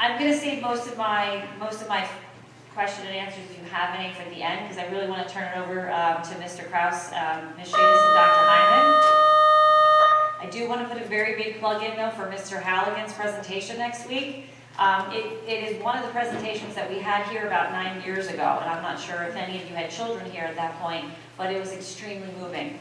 I'm going to save most of my question and answers if you have any for the end, because I really want to turn it over to Mr. Kraus, Ms. Shadis, and Dr. Hyman. I do want to put a very big plug in though for Mr. Halligan's presentation next week. It is one of the presentations that we had here about 9 years ago, and I'm not sure if any of you had children here at that point, but it was extremely moving.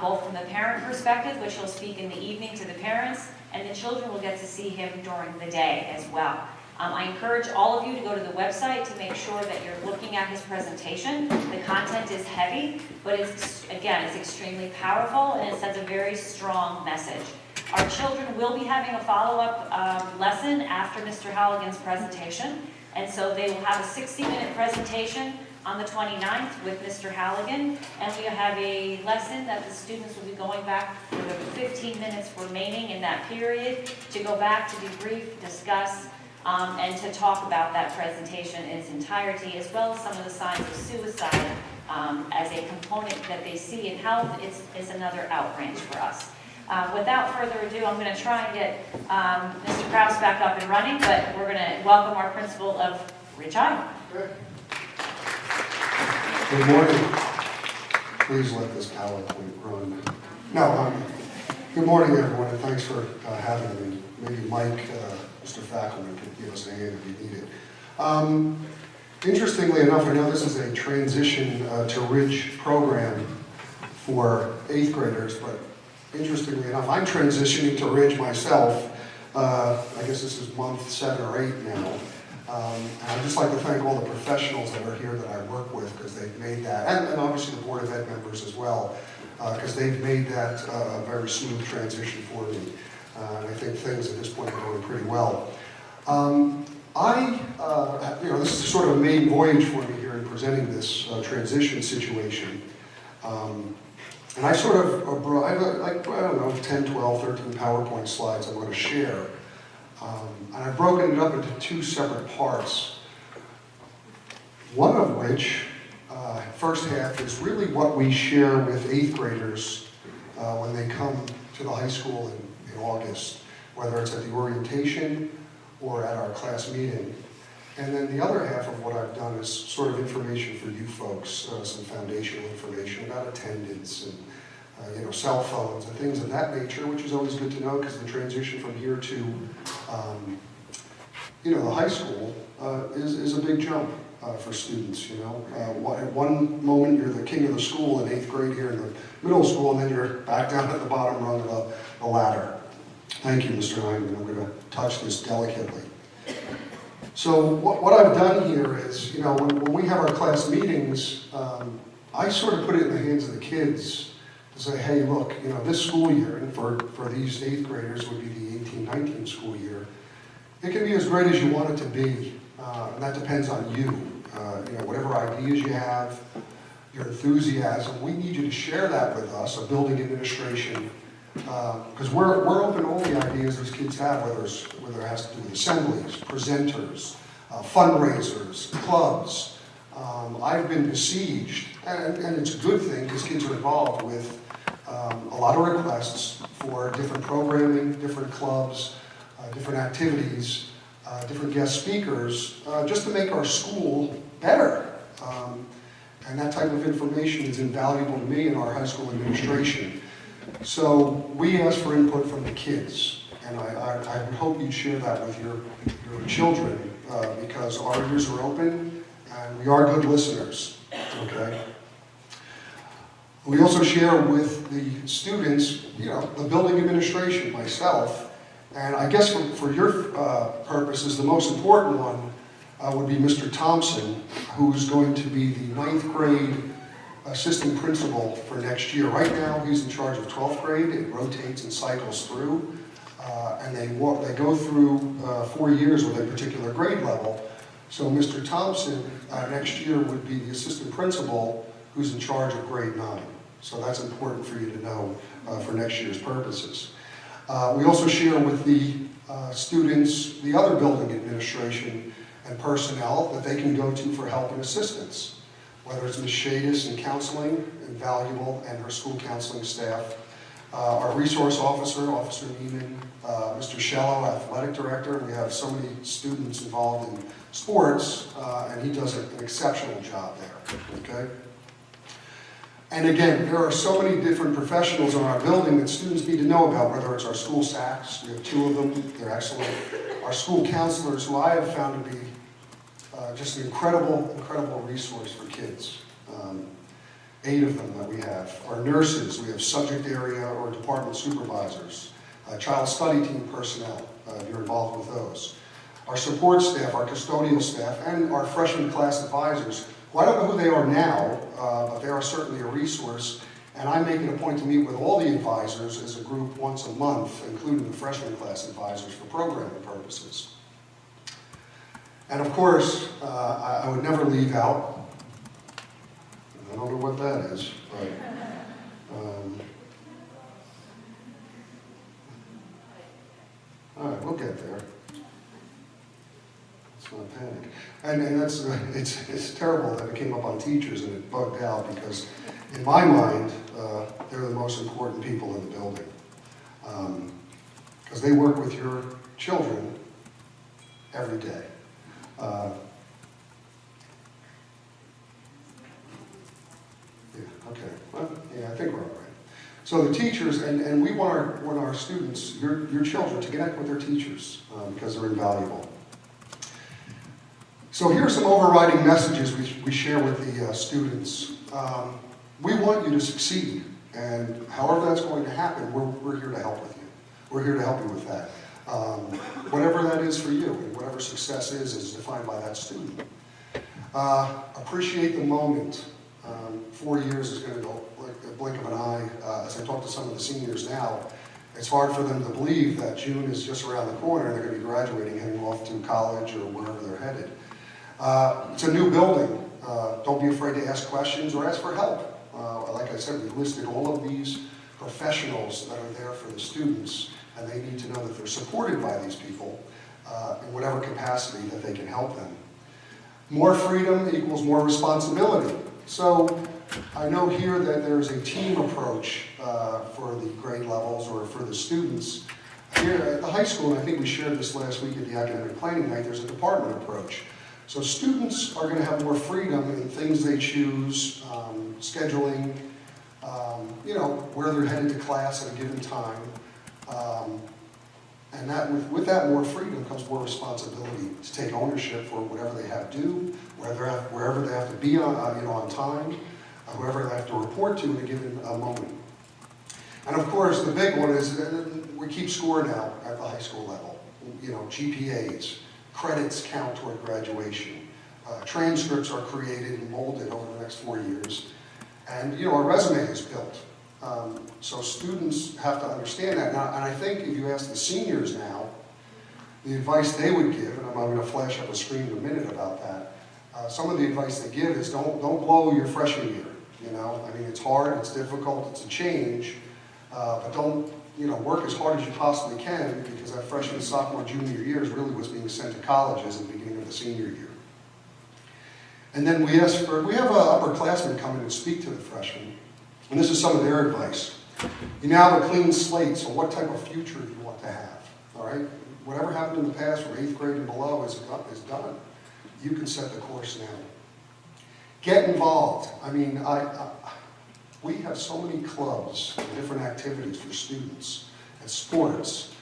Both from the parent perspective, which he'll speak in the evening to the parents, and the children will get to see him during the day as well. I encourage all of you to go to the website to make sure that you're looking at his presentation. The content is heavy, but it's extremely powerful, and it sends a very strong message. Our children will be having a follow-up lesson after Mr. Halligan's presentation, and so they will have a 60-minute presentation on the 29th with Mr. Halligan, and we have a lesson that the students will be going back for the 15 minutes remaining in that period to go back to debrief, discuss, and to talk about that presentation in its entirety, as well as some of the signs of suicide as a component that they see in health. It's another outrange for us. Without further ado, I'm going to try and get Mr. Kraus back up and running, but we're going to welcome our principal of Ridge High. Good morning. Please let this PowerPoint run. No, good morning, everyone, and thanks for having me. Maybe Mike, Mr. Fackelman, could give us a hand if you need it. Interestingly enough, I know this is a transition to Ridge program for 8th graders, but interestingly enough, I'm transitioning to Ridge myself. I guess this is month 7 or 8 now. And I'd just like to thank all the professionals that are here that I work with, because they've made that, and obviously the Board of Ed members as well, because they've made that a very smooth transition for me. And I think things at this point are going pretty well. This is sort of a main voyage for me here in presenting this transition situation. And I sort of brought, I don't know, 10, 12, 13 PowerPoint slides I'm going to share. And I've broken it up into 2 separate parts. One of which, first half, is really what we share with 8th graders when they come to the high school in August, whether it's at the orientation or at our class meeting. And then the other half of what I've done is sort of information for you folks, some foundational information about attendance and cell phones and things of that nature, which is always good to know, because the transition from here to the high school is a big jump for students. At one moment you're the king of the school in 8th grade here in the middle school, and then you're back down at the bottom rung of the ladder. Thank you, Mr. Hyman. I'm going to touch this delicately. So what I've done here is, when we have our class meetings, I sort of put it in the hands of the kids to say, hey, look, this school year, and for these 8th graders would be the 18-19 school year, it can be as great as you want it to be, and that depends on you. Whatever ideas you have, your enthusiasm, we need you to share that with us, a building administration, because we're open to all the ideas these kids have, whether it has to do with assemblies, presenters, fundraisers, clubs. I've been besieged, and it's a good thing because kids are involved with a lot of requests for different programming, different clubs, different activities, different guest speakers, just to make our school better. And that type of information is invaluable to me and our high school administration. So we ask for input from the kids, and I would hope you'd share that with your children, because our ears are open and we are good listeners, okay? We also share with the students, the building administration, myself, and I guess for your purposes, the most important one would be Mr. Thompson, who's going to be the 9th grade assistant principal for next year. Right now, he's in charge of 12th grade. It rotates and cycles through, and they go through 4 years with a particular grade level. So Mr. Thompson next year would be the assistant principal who's in charge of grade 9. So that's important for you to know for next year's purposes. We also share with the students the other building administration and personnel that they can go to for help and assistance, whether it's Ms. Shadis in counseling, invaluable, and her school counseling staff, Our resource officer, Officer Neiman, Mr. Shello, athletic director. We have so many students involved in sports, and he does an exceptional job there, okay? And again, there are so many different professionals in our building that students need to know about, whether it's our school SACs, we have 2 of them, they're excellent. Our school counselors, who I have found to be just an incredible, incredible resource for kids. 8 of them that we have. Our nurses, we have subject area or department supervisors, child study team personnel, if you're involved with those. Our support staff, our custodial staff, and our freshman class advisors, who I don't know who they are now, but they are certainly a resource, and I make it a point to meet with all the advisors as a group once a month, including the freshman class advisors for programming purposes. And of course, I would never leave out, I don't know what that is, but all right, we'll get there. Let's not panic. And that's, it's terrible that it came up on teachers and it bugged out, because in my mind, they're the most important people in the building. Because they work with your children every day. Yeah, okay. Well, yeah, I think we're all right. So the teachers, and we want our students, your children, to connect with their teachers because they're invaluable. So here are some overriding messages we share with the students. We want you to succeed, and however that's going to happen, we're here to help with you. We're here to help you with that. Whatever that is for you, and whatever success is defined by that student. Appreciate the moment. 4 years is going to go like a blink of an eye. As I talk to some of the seniors now, it's hard for them to believe that June is just around the corner and they're going to be graduating, heading off to college or wherever they're headed. It's a new building. Don't be afraid to ask questions or ask for help. Like I said, we listed all of these professionals that are there for the students, and they need to know that they're supported by these people in whatever capacity that they can help them. More freedom equals more responsibility. So I know here that there's a team approach for the grade levels or for the students. Here at the high school, and I think we shared this last week at the academic planning night, there's a department approach. So students are going to have more freedom in things they choose, scheduling, where they're headed to class at a given time. And that, with that more freedom comes more responsibility to take ownership for whatever they have to do, wherever they have to be on time, whoever they have to report to in a given moment. And of course, the big one is we keep score now at the high school level. GPAs, credits count toward graduation, transcripts are created and molded over the next 4 years, and our resume is built. So students have to understand that. Now, and I think if you ask the seniors now, the advice they would give, and I'm going to flash up a screen in a minute about that, some of the advice they give is don't blow your freshman year. I mean, it's hard, it's difficult, it's a change, but don't, work as hard as you possibly can, because that freshman, sophomore, junior year is really what's being sent to colleges at the beginning of the senior year. And then we have upperclassmen come in and speak to the freshmen. And this is some of their advice. You now have a clean slate, so what type of future do you want to have? All right? Whatever happened in the past from 8th grade and below is done. You can set the course now. Get involved. I mean, we have so many clubs and different activities for students and sports.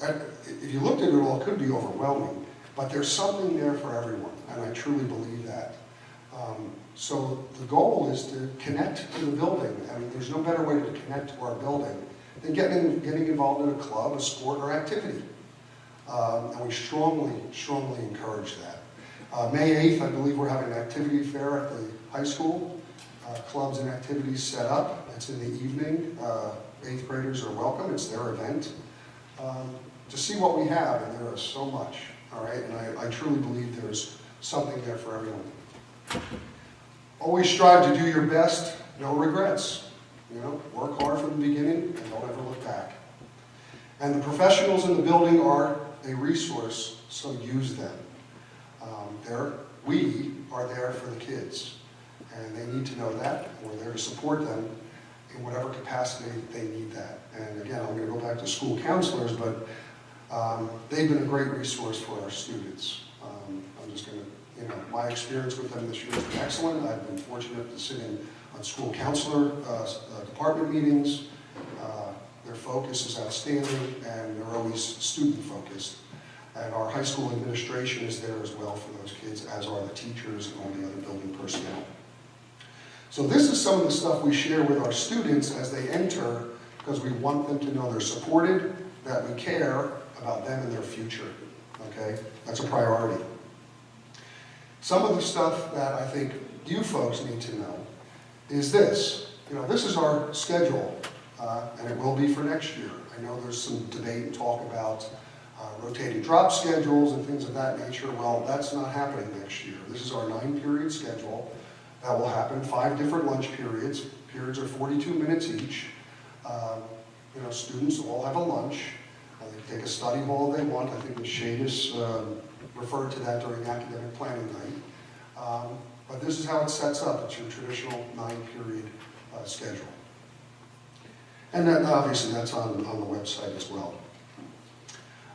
If you looked at it all, it could be overwhelming, but there's something there for everyone, and I truly believe that. So the goal is to connect to the building. I mean, there's no better way to connect to our building than getting involved in a club, a sport, or activity. And we strongly, strongly encourage that. May 8th, I believe we're having an activity fair at the high school. Clubs and activities set up. It's in the evening. 8th graders are welcome. It's their event. To see what we have, and there is so much. All right, and I truly believe there's something there for everyone. Always strive to do your best, no regrets. Work hard from the beginning and don't ever look back. And the professionals in the building are a resource, so use them. We are there for the kids, and they need to know that. We're there to support them, in whatever capacity they need that. And again, I'm going to go back to school counselors, but they've been a great resource for our students. I'm just going to, my experience with them this year has been excellent. I've been fortunate to sit in on school counselor department meetings. Their focus is outstanding, and they're always student-focused. And our high school administration is there as well for those kids, as are the teachers and all the other building personnel. So this is some of the stuff we share with our students as they enter, because we want them to know they're supported, that we care about them and their future, okay? That's a priority. Some of the stuff that I think you folks need to know is this. This is our schedule, and it will be for next year. I know there's some debate and talk about rotating drop schedules and things of that nature. Well, that's not happening next year. This is our 9-period schedule. That will happen, 5 different lunch periods. Periods are 42 minutes each. Students all have a lunch. They can take a study hall if they want. I think Ms. Shadis referred to that during academic planning night. But this is how it sets up. It's your traditional 9-period schedule. And then obviously that's on the website as well.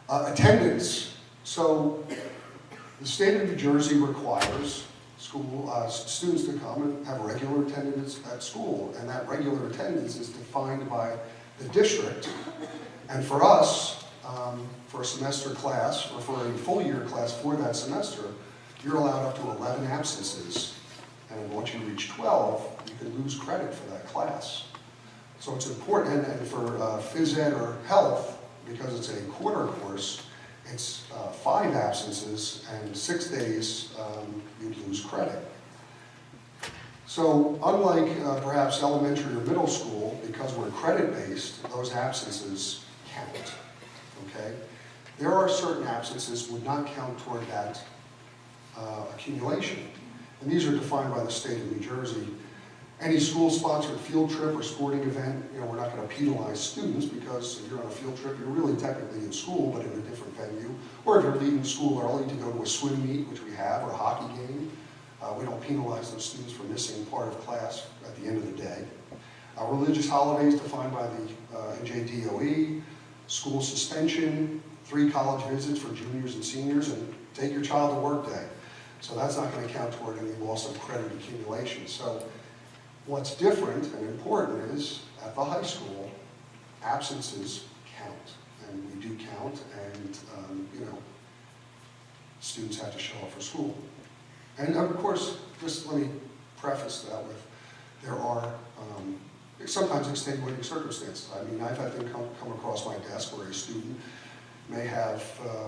Attendance. So the state of New Jersey requires students to come and have regular attendance at school, and that regular attendance is defined by the district. And for us, for a semester class, or for a full year class for that semester, you're allowed up to 11 absences. And once you reach 12, you can lose credit for that class. So it's important, and for phys ed or health, because it's a quarter course, it's 5 absences and 6 days you'd lose credit. So unlike perhaps elementary or middle school, because we're credit-based, those absences count, okay? There are certain absences would not count toward that accumulation. And these are defined by the state of New Jersey. Any school-sponsored field trip or sporting event, we're not going to penalize students, because if you're on a field trip, you're really technically in school, but in a different venue. Or if you're leaving school early to go to a swim meet, which we have, or a hockey game, we don't penalize those students for missing part of class at the end of the day. Religious holidays defined by the NJDOE, school suspension, 3 college visits for juniors and seniors, and take your child to work day. So that's not going to count toward any loss of credit accumulation. So what's different and important is, at the high school, absences count, and we do count, and students have to show up for school. And of course, just let me preface that with, there are sometimes extenuating circumstances. I mean, I've had them come across my desk where a student may have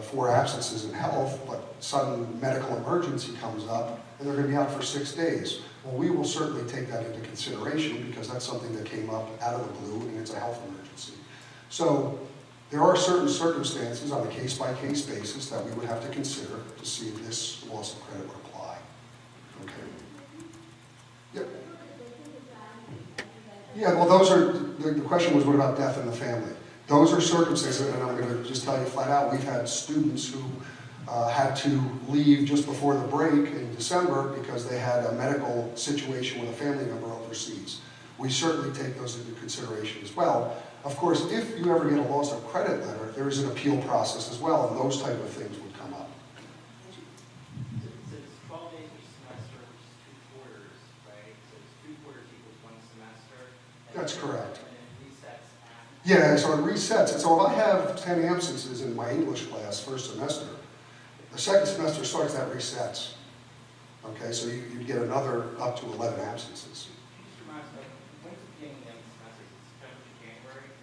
4 absences in health, but sudden medical emergency comes up, and they're going to be out for 6 days. Well, we will certainly take that into consideration, because that's something that came up out of the blue, and it's a health emergency. So there are certain circumstances on a case-by-case basis that we would have to consider to see if this loss of credit would apply. Okay. Yep. Yeah, well, those are, the question was, what about death in the family? Those are circumstances, and I'm going to just tell you flat out, we've had students who had to leave just before the break in December because they had a medical situation with a family member overseas. We certainly take those into consideration as well. Of course, if you ever get a loss of credit letter, there is an appeal process as well, and those type of things would come up. So it's 12 days each semester, which is 2 quarters, right? So it's 2 quarters equals 1 semester. That's correct. And it resets after. Yeah, so it resets. And so if I have 10 absences in my English class first semester, the second semester starts, that resets. Okay, so you get another up to 11 absences. Just remind us, when's the beginning of the semester?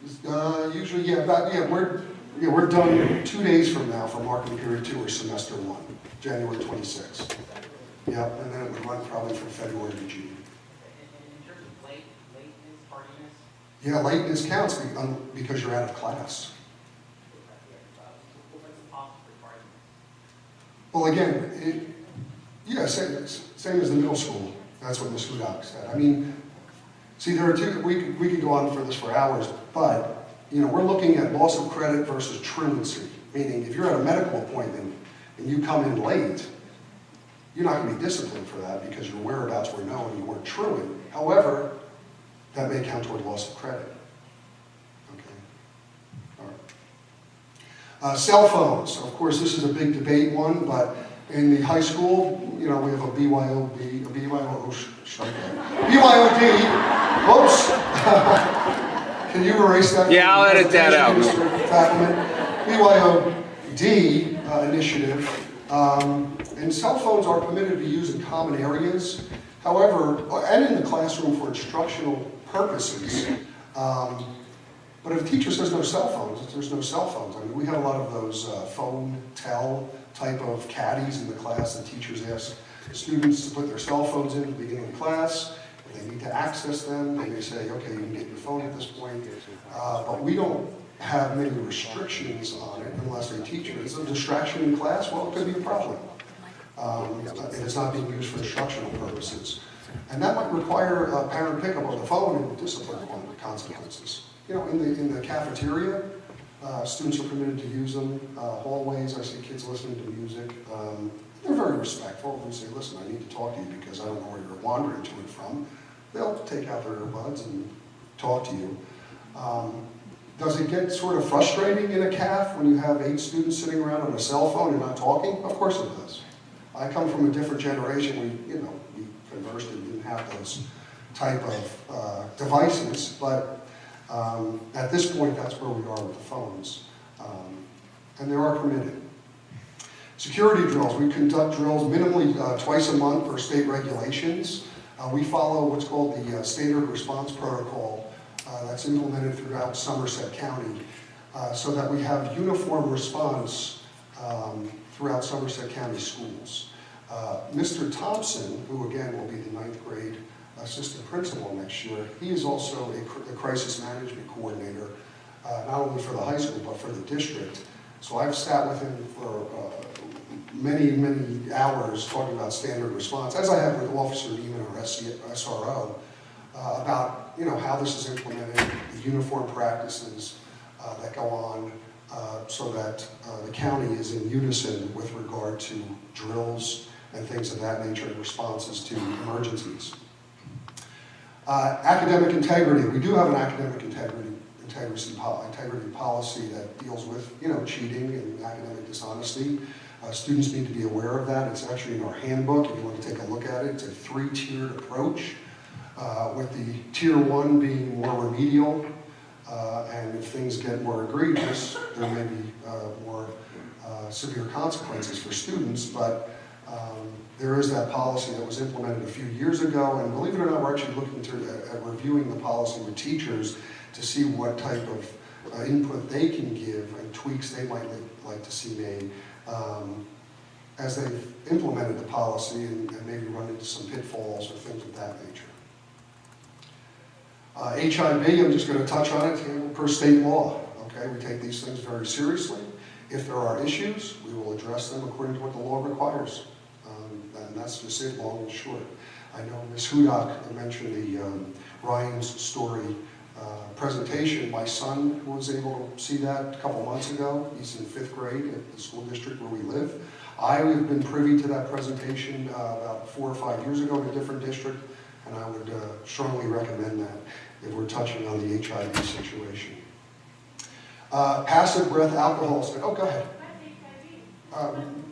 Is it September to January? Usually, yeah, we're done 2 days from now for marking period 2 or semester 1, January 26th. Yep, and then it would run probably from February to June. And in terms of lateness, tardiness? Yeah, lateness counts because you're out of class. What's the possible for tardiness? Well, again, yeah, same as the middle school. That's what Ms. Hudak said. I mean, see, there are two, we could go on for this for hours, but, we're looking at loss of credit versus truancy. Meaning, if you're at a medical appointment and you come in late, you're not going to be disciplined for that because your whereabouts were known and you weren't truant. However, that may count toward loss of credit. Okay. All right. Cell phones. Of course, this is a big debate one, but in the high school, we have a BYOD. Oops. Can you erase that? Yeah, I'll edit that out. Mr. Fackelman? BYOD initiative. And cell phones are permitted to be used in common areas. However, and in the classroom for instructional purposes. But if a teacher says no cell phones, there's no cell phones. I mean, we have a lot of those phone tell type of caddies in the class that teachers ask students to put their cell phones in at the beginning of class. If they need to access them, they may say, okay, you can get your phone at this point. But we don't have many restrictions on it unless a teacher is a distraction in class. Well, it could be a problem. If it's not being used for instructional purposes. And that might require a parent pickup of the phone and discipline consequences. In the cafeteria, students are permitted to use them. Hallways, I see kids listening to music. They're very respectful. They say, listen, I need to talk to you because I don't know where you're wandering to and from. They'll take out their earbuds and talk to you. Does it get sort of frustrating in a CAF when you have 8 students sitting around on a cell phone and not talking? Of course it does. I come from a different generation. We conversed and didn't have those type of devices, but at this point, that's where we are with the phones. And they are permitted. Security drills. We conduct drills minimally twice a month per state regulations. We follow what's called the Standard Response Protocol that's implemented throughout Somerset County so that we have uniform response throughout Somerset County schools. Mr. Thompson, who again will be the 9th grade assistant principal next year, he is also a crisis management coordinator, not only for the high school, but for the district. So I've sat with him for many, many hours talking about standard response, as I have with Officer Neiman, our SRO, about how this is implemented, the uniform practices that go on, so that the county is in unison with regard to drills and things of that nature and responses to emergencies. Academic integrity. We do have an academic integrity policy that deals with cheating and academic dishonesty. Students need to be aware of that. It's actually in our handbook if you want to take a look at it. It's a 3-tiered approach, with the tier 1 being more remedial, and if things get more egregious, there may be more severe consequences for students, but there is that policy that was implemented a few years ago, and believe it or not, we're actually looking at reviewing the policy with teachers to see what type of input they can give and tweaks they might like to see made as they've implemented the policy and maybe run into some pitfalls or things of that nature. HIV, I'm just going to touch on it, per state law. Okay, we take these things very seriously. If there are issues, we will address them according to what the law requires. And that's just it, long and short. I know Ms. Hudak mentioned the Ryan's story presentation. My son was able to see that a couple months ago. He's in 5th grade at the school district where we live. I have been privy to that presentation about 4 or 5 years ago in a different district, and I would strongly recommend that if we're touching on the HIV situation. Passive breath alcohol. Oh, go ahead.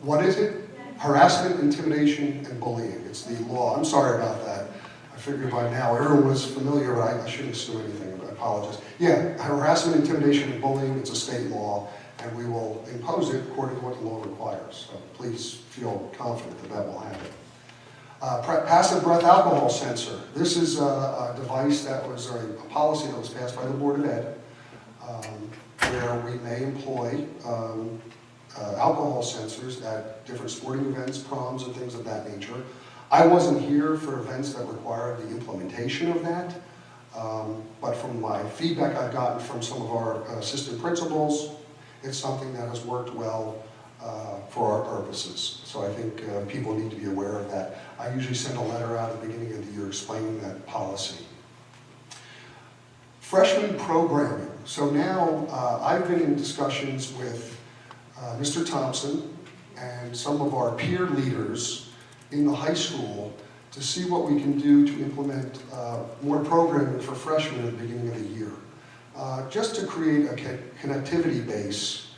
What is it? Harassment, intimidation, and bullying. It's the law. I'm sorry about that. I figured by now everyone was familiar, but I shouldn't assume anything. I apologize. Yeah, harassment, intimidation, and bullying, it's a state law, and we will impose it according to what the law requires. So please feel confident that that will happen. Passive breath alcohol sensor. This is a device that was a policy that was passed by the Board of Ed, where we may employ alcohol sensors at different sporting events, proms, and things of that nature. I wasn't here for events that required the implementation of that, but from my feedback I've gotten from some of our assistant principals, it's something that has worked well for our purposes. So I think people need to be aware of that. I usually send a letter out at the beginning of the year explaining that policy. Freshman programming. So now I've been in discussions with Mr. Thompson and some of our peer leaders in the high school to see what we can do to implement more programming for freshmen at the beginning of the year. Just to create a connectivity base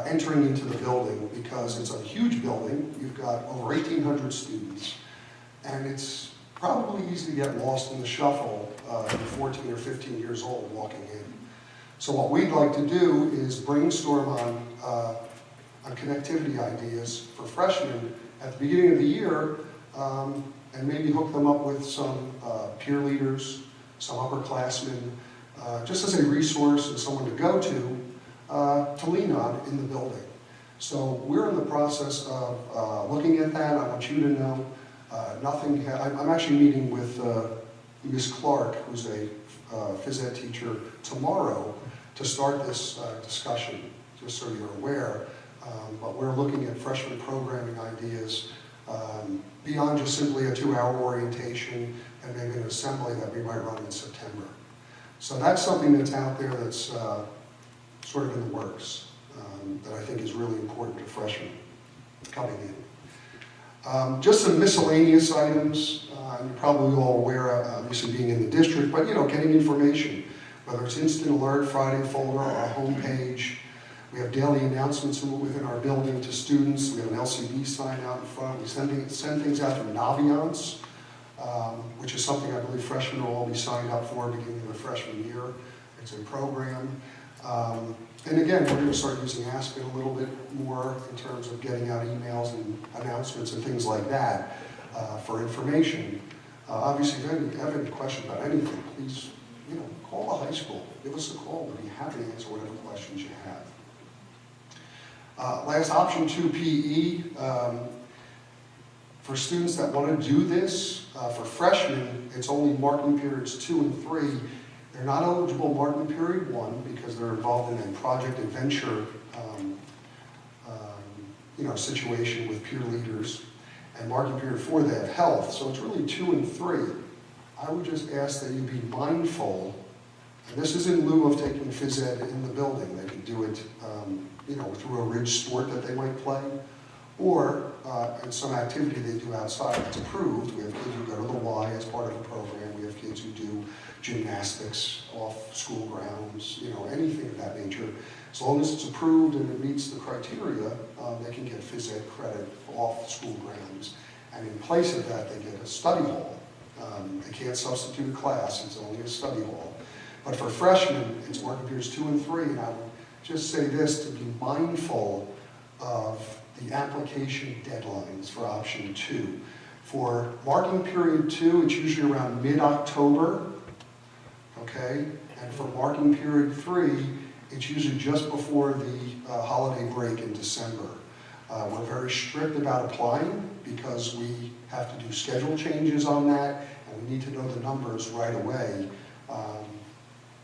entering into the building, because it's a huge building. You've got over 1,800 students, and it's probably easy to get lost in the shuffle at 14 or 15 years old walking in. So what we'd like to do is brainstorm on connectivity ideas for freshmen at the beginning of the year, and maybe hook them up with some peer leaders, some upperclassmen, just as a resource and someone to go to lean on in the building. So we're in the process of looking at that. I want you to know I'm actually meeting with Ms. Clark, who's a phys ed teacher, tomorrow to start this discussion, just so you're aware. But we're looking at freshman programming ideas beyond just simply a 2-hour orientation and maybe an assembly that we might run in September. So that's something that's out there that's sort of in the works that I think is really important to freshmen coming in. Just some miscellaneous items. You're probably all aware, obviously being in the district, but getting information, whether it's Instant Alert, Friday folder, our homepage. We have daily announcements within our building to students. We have an LCD sign out in front. We send things out through Naviance, which is something I believe freshmen will all be signed up for beginning of the freshman year. It's a program. And again, we're going to start using Aspen a little bit more in terms of getting out emails and announcements and things like that for information. Obviously, if you have any questions about anything, please call the high school. Give us a call. We'll be happy to answer whatever questions you have. Last option 2, PE. For students that want to do this, for freshmen, it's only marking periods 2 and 3. They're not eligible marking period 1 because they're involved in a project adventure situation with peer leaders. And marking period 4, they have health. So it's really 2 and 3. I would just ask that you be mindful, and this is in lieu of taking phys ed in the building. They can do it through a ridge sport that they might play, or in some activity they do outside that's approved. We have kids who go to the Y as part of a program. We have kids who do gymnastics off school grounds, anything of that nature. As long as it's approved and it meets the criteria, they can get phys ed credit off school grounds. And in place of that, they get a study hall. They can't substitute a class, it's only a study hall. But for freshmen, it's marking periods 2 and 3, and I would just say this, to be mindful of the application deadlines for option 2. For marking period 2, it's usually around mid-October, okay? And for marking period 3, it's usually just before the holiday break in December. We're very strict about applying because we have to do schedule changes on that, and we need to know the numbers right away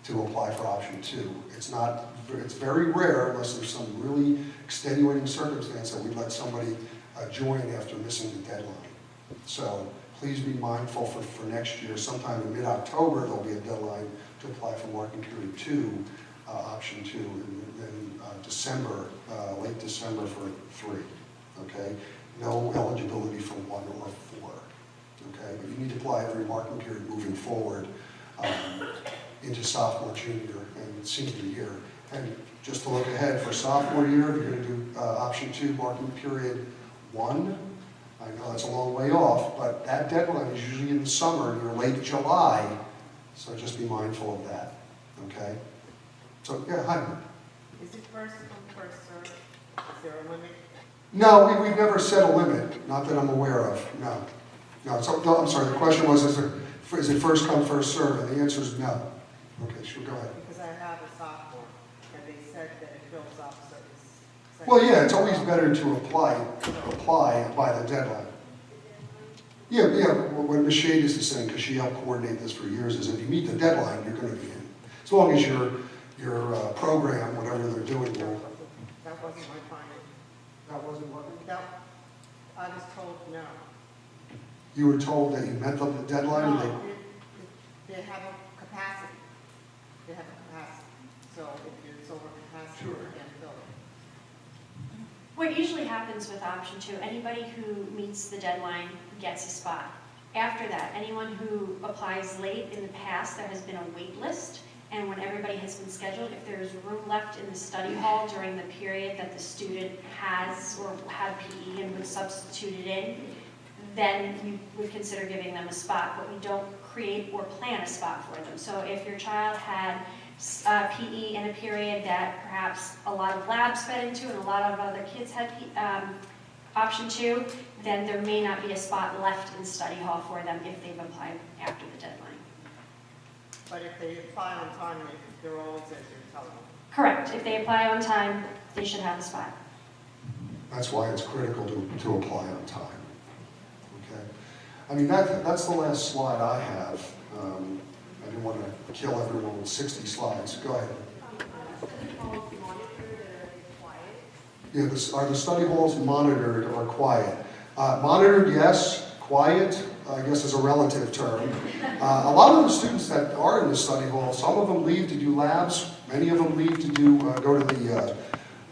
to apply for option 2. It's very rare, unless there's some really extenuating circumstance, that we'd let somebody join after missing the deadline. So please be mindful for next year. Sometime in mid-October, there'll be a deadline to apply for marking period 2, option 2, and then December, late December for 3, okay? No eligibility for 1 or 4, okay? But you need to apply every marking period moving forward into sophomore, junior, and senior year. And just to look ahead, for sophomore year, you're going to do option 2, marking period 1. I know that's a long way off, but that deadline is usually in the summer, and you're late July, so just be mindful of that, okay? So, yeah, hi. Is it first come, first served? Is there a limit? No, we've never set a limit, not that I'm aware of, no. No, I'm sorry, the question was, is it first come, first served? And the answer is no. Okay, sure, go ahead. Because I have a sophomore, and they said that it fills up certain. Well, yeah, it's always better to apply by the deadline. Yeah, what Ms. Shadis is saying, because she helped coordinate this for years, is if you meet the deadline, you're going to be in. As long as your program, whatever they're doing, will. That wasn't my finding. That wasn't what? I was told no. You were told that you met the deadline? No, they have a capacity. They have a capacity. So if it's over capacity, Sure. you can't fill it. What usually happens with option 2, anybody who meets the deadline gets a spot. After that, anyone who applies late in the past, there has been a wait list, and when everybody has been scheduled, if there is room left in the study hall during the period that the student has or had PE and would substitute it in, then we would consider giving them a spot, but we don't create or plan a spot for them. So if your child had PE in a period that perhaps a lot of labs fed into and a lot of other kids had option 2, then there may not be a spot left in study hall for them if they've applied after the deadline. But if they apply on time, they're all as you're telling them. Correct. If they apply on time, they should have a spot. That's why it's critical to apply on time. Okay. I mean, that's the last slide I have. I didn't want to kill everyone with 60 slides. Go ahead. Yeah, are the study halls monitored or quiet? Monitored, yes. Quiet, I guess, is a relative term. A lot of the students that are in the study hall, some of them leave to do labs. Many of them leave to go to the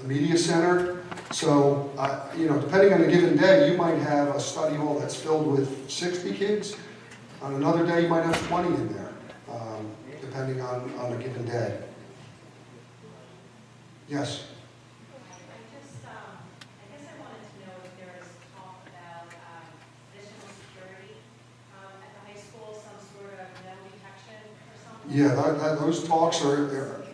media center. So, depending on a given day, you might have a study hall that's filled with 60 kids. On another day, you might have 20 in there, depending on a given day. Yes? Yeah, those talks are.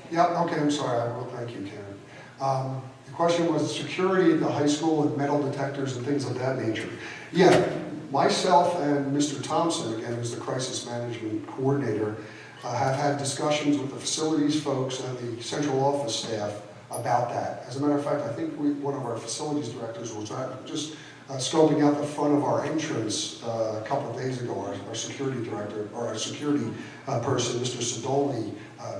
Yeah, okay, I'm sorry. Well, thank you, Karen. The question was security at the high school and metal detectors and things of that nature. Yeah, myself and Mr. Thompson, again, who's the crisis management coordinator, have had discussions with the facilities folks and the central office staff about that. As a matter of fact, I think one of our facilities directors was just scoping out the front of our entrance a couple of days ago. Our security director, or our security person, Mr. Sidoli,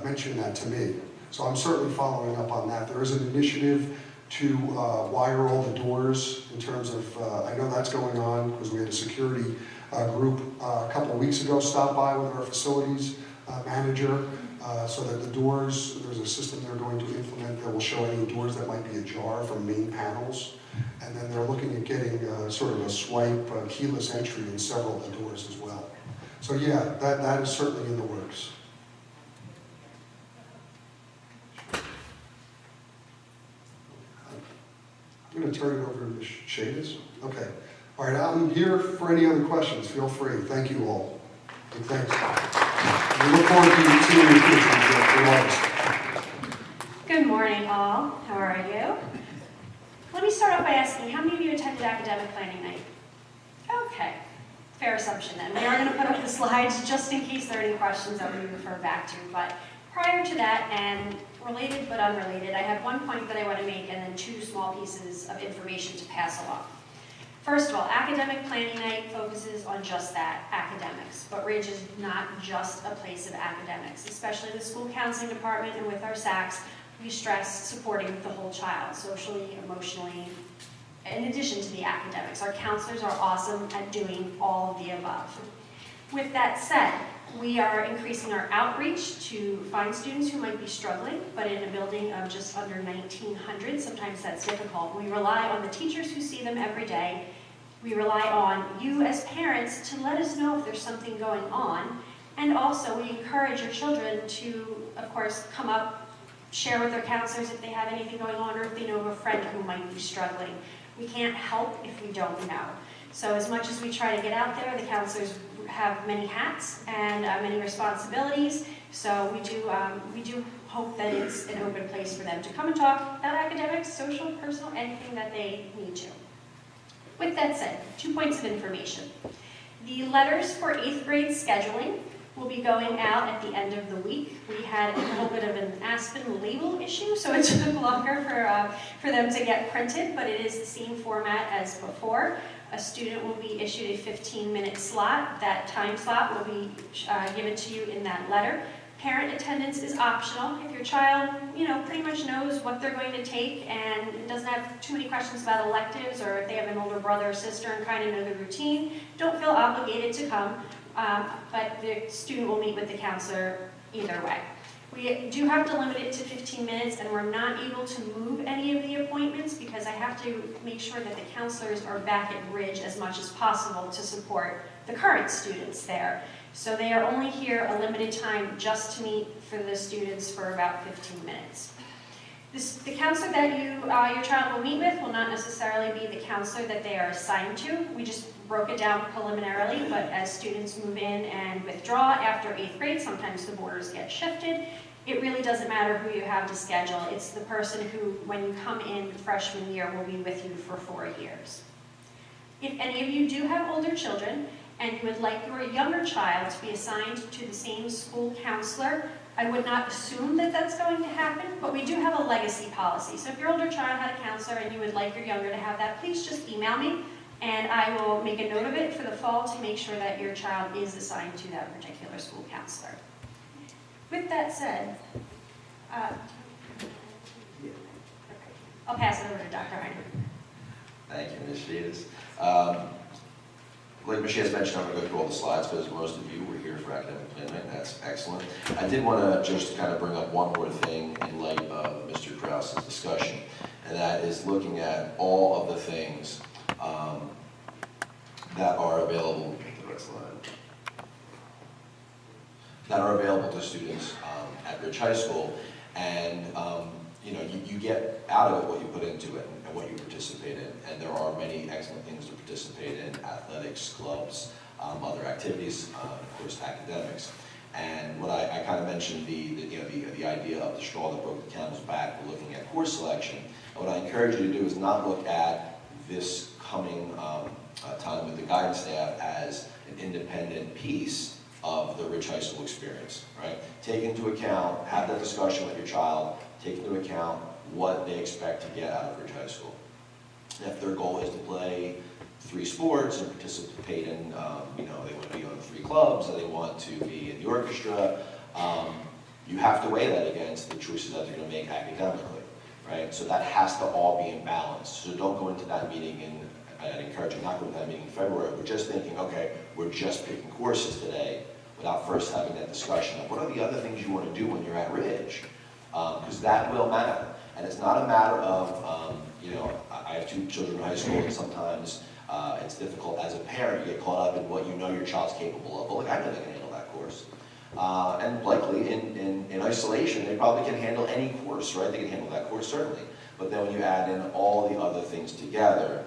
mentioned that to me. So I'm certainly following up on that. There is an initiative to wire all the doors in terms of, I know that's going on because we had a security group a couple of weeks ago stop by with our facilities manager so that the doors, there's a system they're going to implement that will show any doors that might be ajar from main panels. And then they're looking at getting sort of a swipe, keyless entry in several of the doors as well. So yeah, that is certainly in the works. I'm going to turn it over to Ms. Chavis. Okay. All right, I'm here for any other questions. Feel free. Thank you all. And thanks. We look forward to seeing you in August. Good morning, all. How are you? Let me start off by asking, how many of you attended academic planning night? Okay. Fair assumption then. We are going to put up the slides just in case there are any questions that we refer back to. But prior to that, and related but unrelated, I have one point that I want to make and then 2 small pieces of information to pass along. First of all, academic planning night focuses on just that, academics. But Ridge is not just a place of academics, especially the school counseling department and with our SACs, we stress supporting the whole child, socially, emotionally, in addition to the academics. Our counselors are awesome at doing all of the above. With that said, we are increasing our outreach to find students who might be struggling, but in a building of just under 1,900, sometimes that's difficult. We rely on the teachers who see them every day. We rely on you as parents to let us know if there's something going on. And also, we encourage your children to, of course, come up, share with their counselors if they have anything going on or if they know of a friend who might be struggling. We can't help if we don't know. So as much as we try to get out there, the counselors have many hats and many responsibilities. So we do hope that it's an open place for them to come and talk about academics, social, personal, anything that they need to. With that said, 2 points of information. The letters for 8th grade scheduling will be going out at the end of the week. We had a little bit of an Aspen label issue, so it took longer for them to get printed, but it is the same format as before. A student will be issued a 15-minute slot. That time slot will be given to you in that letter. Parent attendance is optional. If your child, pretty much knows what they're going to take and doesn't have too many questions about electives, or if they have an older brother or sister and kind of know the routine, don't feel obligated to come, but the student will meet with the counselor either way. We do have to limit it to 15 minutes, and we're not able to move any of the appointments because I have to make sure that the counselors are back at Ridge as much as possible to support the current students there. So they are only here a limited time just to meet for the students for about 15 minutes. The counselor that your child will meet with will not necessarily be the counselor that they are assigned to. We just broke it down preliminarily, but as students move in and withdraw after 8th grade, sometimes the borders get shifted. It really doesn't matter who you have to schedule. It's the person who, when you come in freshman year, will be with you for 4 years. If any of you do have older children and you would like your younger child to be assigned to the same school counselor, I would not assume that that's going to happen, but we do have a legacy policy. So if your older child had a counselor and you would like your younger to have that, please just email me and I will make a note of it for the fall to make sure that your child is assigned to that particular school counselor. With that said, I'll pass it over to Dr. Heiner. Thank you, Ms. Sheetis. Like Ms. Sheetis mentioned, I'm going to go through all the slides because most of you were here for academic planning, and that's excellent. I did want to just kind of bring up one more thing in light of Mr. Krause's discussion, and that is looking at all of the things that are available. That are available to students at Ridge High School, and you know, you get out of it what you put into it and what you participate in, and there are many excellent things to participate in: athletics, clubs, other activities, of course, academics. And what I kind of mentioned, the idea of the straw that broke the camel's back. We're looking at course selection. And what I encourage you to do is not look at this coming time with the guidance staff as an independent piece of the Ridge High School experience, right? Take into account, have that discussion with your child, take into account what they expect to get out of Ridge High School. And if their goal is to play 3 sports and participate in, you know, they want to be on 3 clubs, or they want to be in the orchestra, you have to weigh that against the choices that they're going to make academically, right? So that has to all be in balance. So don't go into that meeting in, I'd encourage you not to go into that meeting in February. We're just thinking, okay, we're just picking courses today, without first having that discussion of what are the other things you want to do when you're at Ridge, because that will matter. And it's not a matter of, you know, I have 2 children in high school, and sometimes it's difficult as a parent. You get caught up in what you know your child's capable of. Well, look, I know they can handle that course. And likely, in isolation, they probably can handle any course, right? They can handle that course, certainly. But then when you add in all the other things together,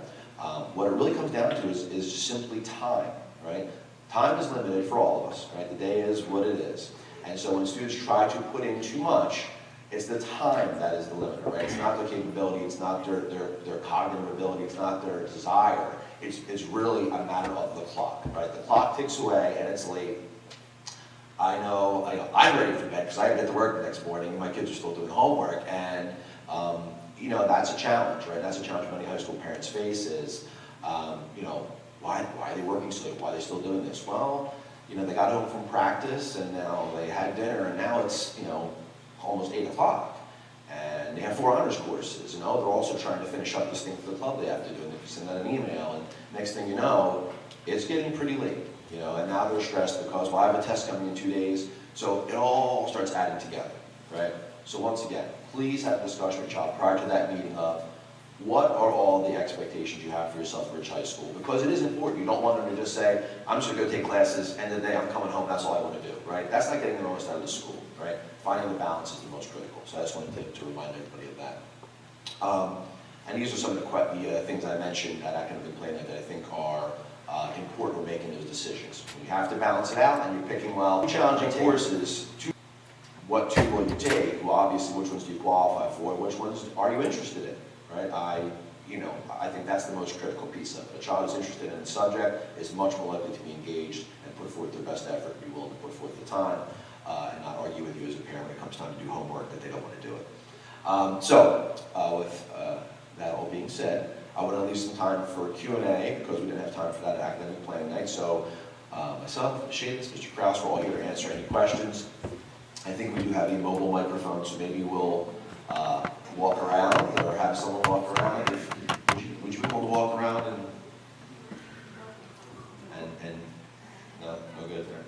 what it really comes down to is simply time, right? Time is limited for all of us, right? The day is what it is. And so when students try to put in too much, it's the time that is the limiter, right? It's not their capability, it's not their cognitive ability, it's not their desire. It's really a matter of the clock, right? The clock ticks away and it's late. I know I'm ready for bed because I get to work the next morning and my kids are still doing homework, and you know, that's a challenge, right? That's a challenge many high school parents face is, you know, why are they working so late? Why are they still doing this? Well, you know, they got home from practice and now they had dinner and now it's, you know, almost 8 o'clock. And they have 4 honors courses. And they're also trying to finish up this thing for the club they have to do. And they send out an email and next thing you know, it's getting pretty late. You know, and now they're stressed because, well, I have a test coming in 2 days. So it all starts adding together, right? So once again, please have a discussion with your child prior to that meeting of what are all the expectations you have for yourself at Ridge High School? Because it is important. You don't want them to just say, I'm just going to go take classes, end of the day, I'm coming home, that's all I want to do, right? That's not getting the most out of the school, right? Finding the balance is the most critical. So I just wanted to remind everybody of that. And these are some of the things I mentioned at academic planning that I think are important when making those decisions. You have to balance it out, and you're picking, well, challenging courses. What 2 will you take? Well, obviously, which ones do you qualify for? Which ones are you interested in? Right? I think that's the most critical piece of it. A child who's interested in a subject is much more likely to be engaged and put forth their best effort, be willing to put forth the time, and not argue with you as a parent when it comes time to do homework that they don't want to do it. With that all being said, I want to leave some time for Q&A because we didn't have time for that at academic planning night. So myself, Ms. Sheetis, Mr. Krause, we're all here to answer any questions. I think we do have a mobile microphone, so maybe we'll walk around or have someone walk around. Would you be able to walk around and no good there?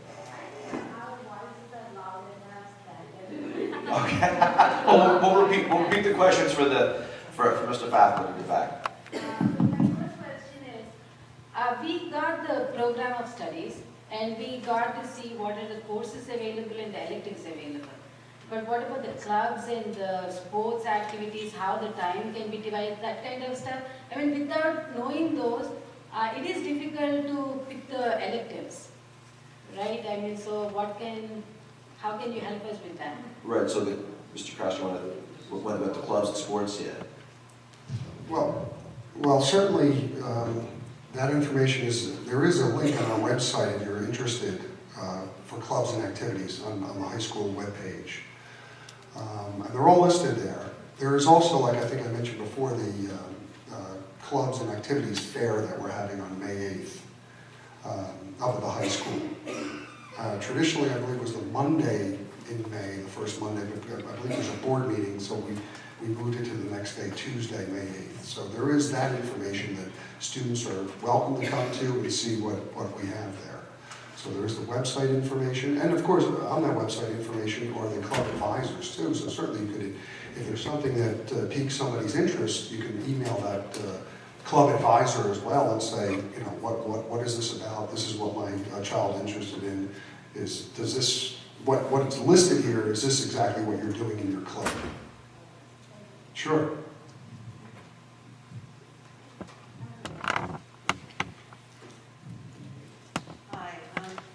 We'll repeat the questions for Mr. Fathman in the back. My first question is, we got the program of studies and we got to see what are the courses available and the electives available. But what about the clubs and the sports activities, how the time can be divided, that kind of stuff? I mean, without knowing those, it is difficult to pick the electives, right? I mean, so how can you help us with that? Right, so Mr. Krause, you want to, what about the clubs and sports yet? Well, certainly, that information there is a link on our website if you're interested for clubs and activities on the high school webpage. And they're all listed there. There is also, like I think I mentioned before, the clubs and activities fair that we're having on May 8th up at the high school. Traditionally, I believe it was the Monday in May, the first Monday, but I believe there's a board meeting, so we moved it to the next day, Tuesday, May 8th. So there is that information that students are welcome to come to and see what we have there. So there's the website information, and of course, on that website information are the club advisors too. So certainly you could, if there's something that piques somebody's interest, you can email that club advisor as well and say, you know, what is this about? This is what my child interested in. Does this, what's listed here, is this exactly what you're doing in your club? Sure. Hi,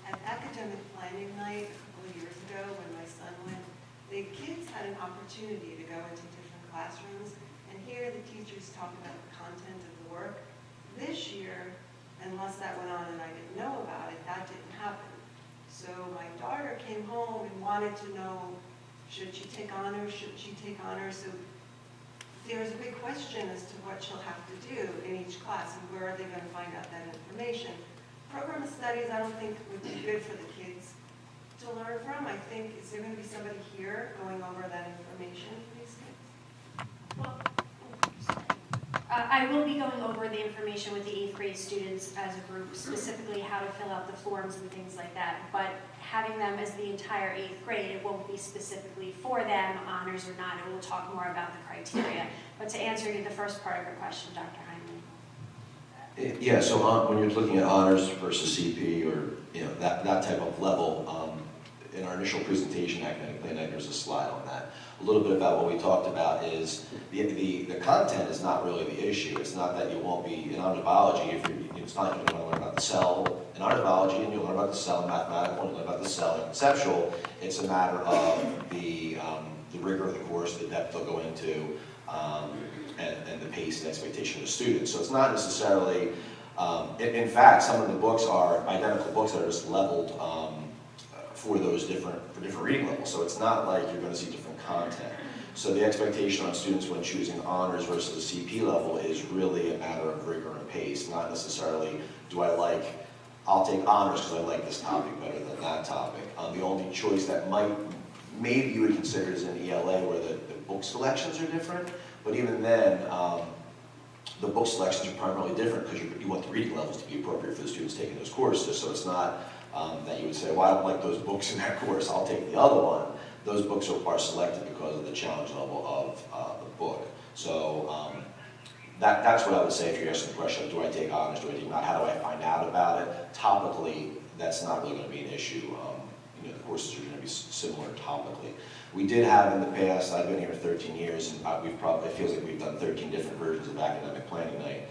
at academic planning night a couple of years ago when my son went, the kids had an opportunity to go into different classrooms and hear the teachers talk about the content of the work. This year, unless that went on and I didn't know about it, that didn't happen. So my daughter came home and wanted to know, should she take honors, shouldn't she take honors? So there's a big question as to what she'll have to do in each class and where are they going to find out that information. Program of studies I don't think would be good for the kids to learn from. I think, is there going to be somebody here going over that information for these kids? Well, I will be going over the information with the 8th grade students as a group, specifically how to fill out the forms and things like that. But having them as the entire 8th grade, it won't be specifically for them, honors or not. It will talk more about the criteria. But to answer the first part of your question, Dr. Hyman. Yeah, so when you're looking at honors versus CP or that type of level, in our initial presentation, academic plan night, there's a slide on that. A little bit about what we talked about is the content is not really the issue. It's not that you won't be in honors biology. It's not like you're going to learn about the cell in honors biology, and you'll learn about the cell in mathematical, and you'll learn about the cell in conceptual. It's a matter of the rigor of the course, the depth they'll go into, and the pace and expectation of the students. So it's not necessarily, in fact, some of the books are identical books that are just leveled for those different reading levels. So it's not like you're going to see different content. So the expectation on students when choosing honors versus the CP level is really a matter of rigor and pace, not necessarily I'll take honors because I like this topic better than that topic. The only choice that maybe you would consider is in ELA where the book selections are different, but even then, the book selections are primarily different because you want the reading levels to be appropriate for the students taking those courses. So it's not that you would say, well, I don't like those books in that course, I'll take the other one. Those books are selected because of the challenge level of the book. So that's what I would say if you're asking the question, do I take honors, do I take not, how do I find out about it? Topically, that's not really going to be an issue. The courses are going to be similar topically. We did have in the past, I've been here 13 years, and it feels like we've done 13 different versions of academic planning night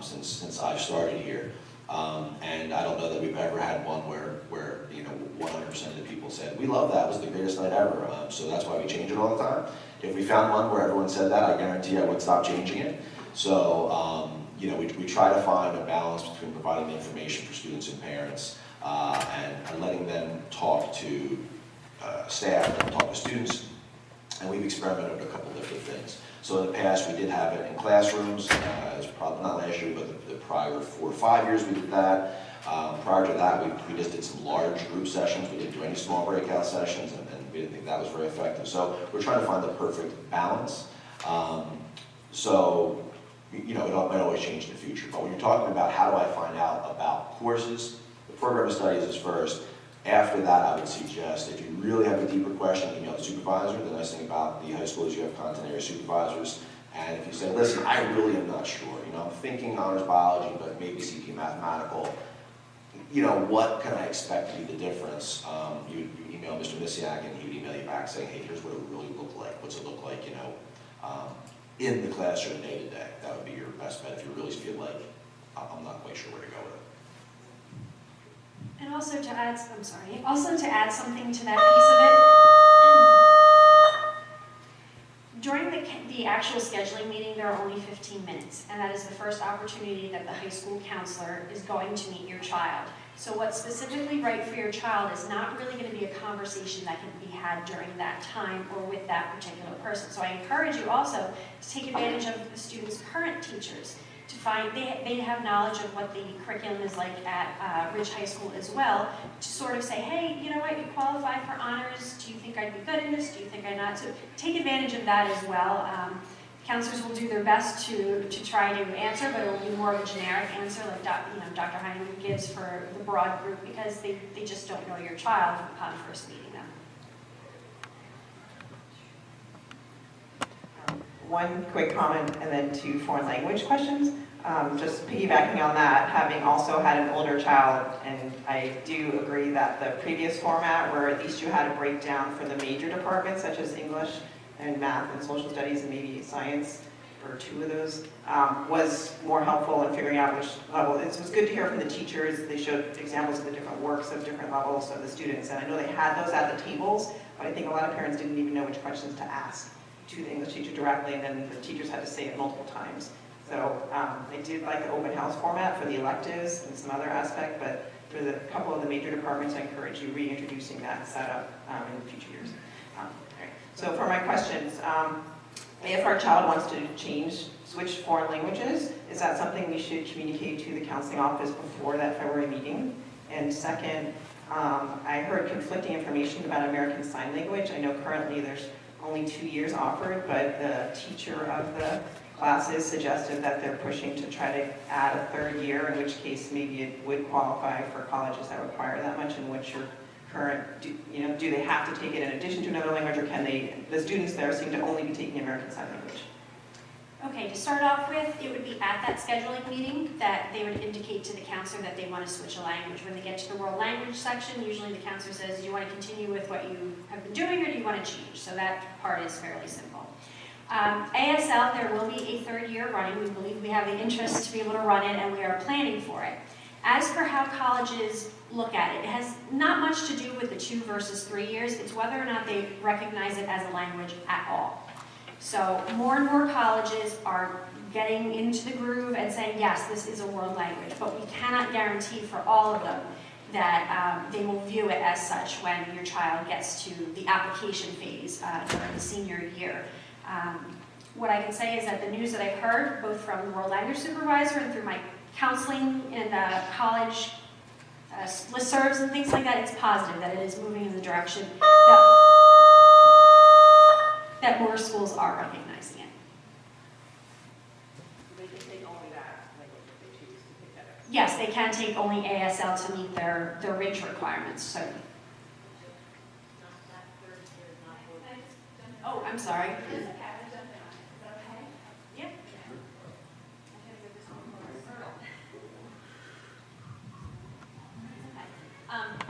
since I've started here. And I don't know that we've ever had one where 100% of the people said, we love that, it was the greatest night ever. So that's why we change it all the time. If we found one where everyone said that, I guarantee I would stop changing it. So we try to find a balance between providing the information for students and parents and letting them talk to staff and talk to students. And we've experimented with a couple different things. So in the past, we did have it in classrooms. It was probably not last year, but the prior 4 or 5 years we did that. Prior to that, we just did some large group sessions. We didn't do any small breakout sessions, and we didn't think that was very effective. So we're trying to find the perfect balance. It might always change in the future. But when you're talking about how do I find out about courses, the program of studies is first, After that, I would suggest, if you really have a deeper question, email the supervisor. The nice thing about the high school is you have content area supervisors. And if you say, listen, I really am not sure, I'm thinking honors biology, but maybe CP mathematical, what can I expect to be the difference? You email Mr. Misiak, and he would email you back saying, hey, here's what it really look like. What's it look like, in the classroom day to day? That would be your best bet if you really feel like, I'm not quite sure where to go with it. And also to add, something to that piece of it, during the actual scheduling meeting, there are only 15 minutes, and that is the first opportunity that the high school counselor is going to meet your child. So what's specifically right for your child is not really going to be a conversation that can be had during that time or with that particular person. So I encourage you also to take advantage of the students' current teachers, to find, they have knowledge of what the curriculum is like at Ridge High School as well, to sort of say, hey, you know what, you qualify for honors, do you think I'd be good in this, do you think I'm not? So take advantage of that as well. Counselors will do their best to try to answer, but it will be more of a generic answer like Dr. Heinemann gives for the broad group, because they just don't know your child upon first meeting them. One quick comment and then 2 foreign language questions. Just piggybacking on that, having also had an older child, and I do agree that the previous format where at least you had a breakdown for the major departments such as English and math and social studies and maybe science, or 2 of those, was more helpful in figuring out which level. It was good to hear from the teachers. They showed examples of the different works of different levels of the students, and I know they had those at the tables, but I think a lot of parents didn't even know which questions to ask to the English teacher directly, and then the teachers had to say it multiple times. So I did like the open house format for the electives and some other aspect, but for the couple of the major departments, I encourage you reintroducing that setup in future years. Right. So for my questions, if our child wants to switch foreign languages, is that something we should communicate to the counseling office before that February meeting? And second, I heard conflicting information about American Sign Language. I know currently there's only 2 years offered, but the teacher of the classes suggested that they're pushing to try to add a 3rd year, in which case maybe it would qualify for colleges that require that much. And what's your current, do they have to take it in addition to another language, or can the students there seem to only be taking American Sign Language? Okay, to start off with, it would be at that scheduling meeting that they would indicate to the counselor that they want to switch a language. When they get to the world language section, usually the counselor says, do you want to continue with what you have been doing, or do you want to change? So that part is fairly simple. ASL, there will be a 3rd year running. We believe we have the interest to be able to run it, and we are planning for it. As for how colleges look at it, it has not much to do with the 2 versus 3 years. It's whether or not they recognize it as a language at all. So more and more colleges are getting into the groove and saying, yes, this is a world language, but we cannot guarantee for all of them that they will view it as such when your child gets to the application phase during the senior year. What I can say is that the news that I've heard, both from the world language supervisor and through my counseling and college listservs and things like that, it's positive that it is moving in the direction that more schools are recognizing it. They can take only that language if they choose to take that. Yes, they can take only ASL to meet their Ridge requirements, so. Oh, I'm sorry. Yeah.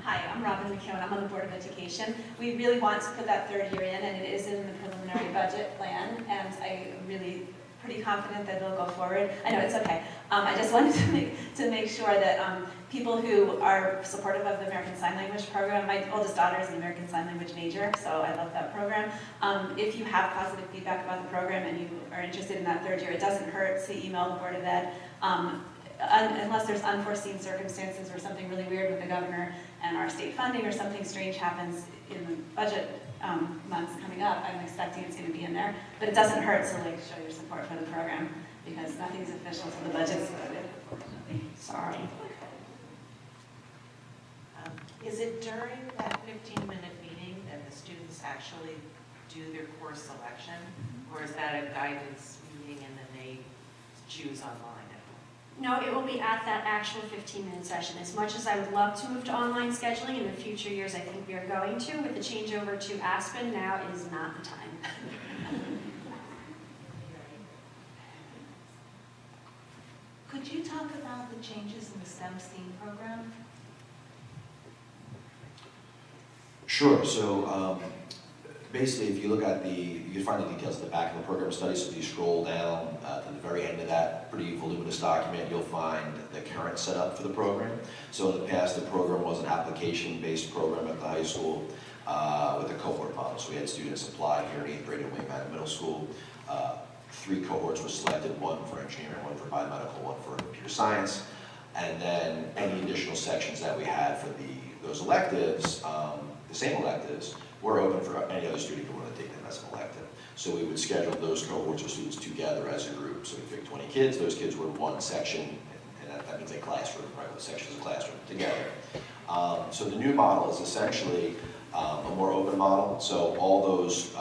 Hi, I'm Robin McKeown. I'm on the Board of Education. We really want to put that 3rd year in, and it is in the preliminary budget plan, and I'm really pretty confident that it'll go forward. I know, it's okay. I just wanted to make sure that people who are supportive of the American Sign Language program, my oldest daughter is an American Sign Language major, so I love that program. If you have positive feedback about the program and you are interested in that 3rd year, it doesn't hurt to email the Board of Ed. Unless there's unforeseen circumstances or something really weird with the governor and our state funding, or something strange happens in the budget months coming up, I'm expecting it's going to be in there. But it doesn't hurt to show your support for the program, because nothing's official until the budget's voted, unfortunately. Sorry. Is it during that 15-minute meeting that the students actually do their course selection, or is that a guidance meeting and then they choose online at home? No, it will be at that actual 15-minute session. As much as I would love to move to online scheduling in the future years, I think we are going to. With the changeover to Aspen, now is not the time. Could you talk about the changes in the STEM program? Sure. So basically, if you look at you can find the details at the back of the program study. So if you scroll down to the very end of that pretty voluminous document, you'll find the current setup for the program. So in the past, the program was an application-based program at the high school with a cohort model. So we had students apply here in 8th grade at Wayman Middle School. 3 cohorts were selected, 1 for engineering, 1 for biomedical, 1 for computer science. And then any additional sections that we had for those electives, the same electives, were open for any other student who wanted to take them as an elective. So we would schedule those cohorts of students together as a group. So we picked 20 kids, those kids were in one section, and that means a classroom, right? The sections of classroom together. So the new model is essentially a more open model. So all those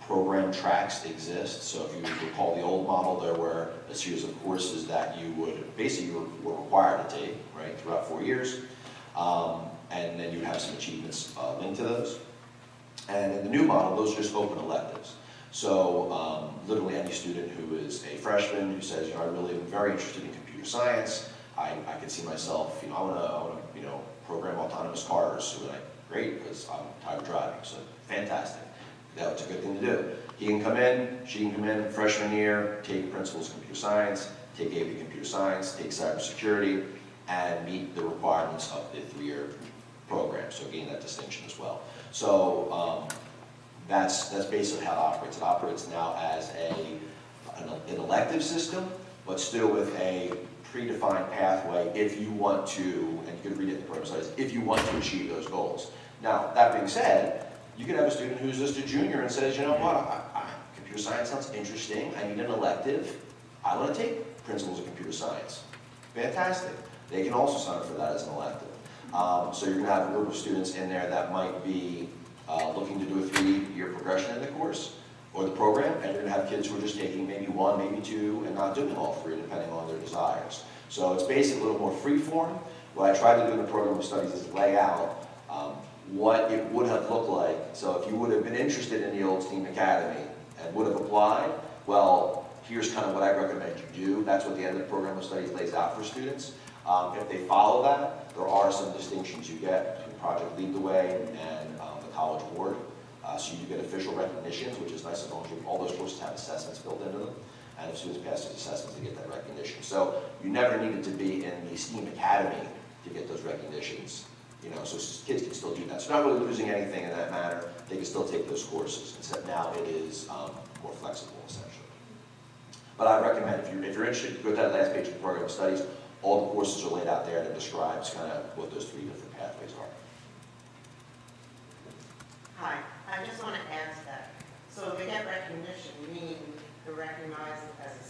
program tracks exist. So if you recall the old model, there were a series of courses that you would basically were required to take, right, throughout 4 years. And then you have some achievements linked to those. And in the new model, those are just open electives. So literally any student who is a freshman who says, I really am very interested in computer science, I could see myself, I want to, program autonomous cars. So we're like, great, because I'm tired of driving. So fantastic. That's a good thing to do. He can come in, she can come in, freshman year, take principles of computer science, take AP computer science, take cybersecurity, and meet the requirements of the 3-year program. So gain that distinction as well. So that's basically how it operates. It operates now as an elective system, but still with a predefined pathway if you want to, and you can read it in the program studies, if you want to achieve those goals. Now, that being said, you could have a student who's just a junior and says, computer science sounds interesting, I need an elective, I want to take principles of computer science. Fantastic. They can also sign up for that as an elective. So you're going to have a group of students in there that might be looking to do a 3-year progression in the course or the program, and you're going to have kids who are just taking maybe 1, maybe 2, and not doing all 3, depending on their desires. So it's basically a little more free-form. What I tried to do in the program of studies is lay out what it would have looked like. So if you would have been interested in the old STEAM Academy and would have applied, well, here's kind of what I recommend you do. That's what the end of the program of studies lays out for students. If they follow that, there are some distinctions you get between Project Lead the Way and the College Board. So you get official recognitions, which is nice as long as all those courses have assessments built into them. And if students pass those assessments, they get that recognition. So you never needed to be in the STEAM Academy to get those recognitions. So kids can still do that. So not really losing anything in that matter. They can still take those courses, except now it is more flexible, essentially. But I recommend, if you're interested, go to that last page of the program of studies. All the courses are laid out there, and it describes kind of what those 3 different pathways are. Hi, I just want to add to that. So they get recognition, meaning they're recognized as a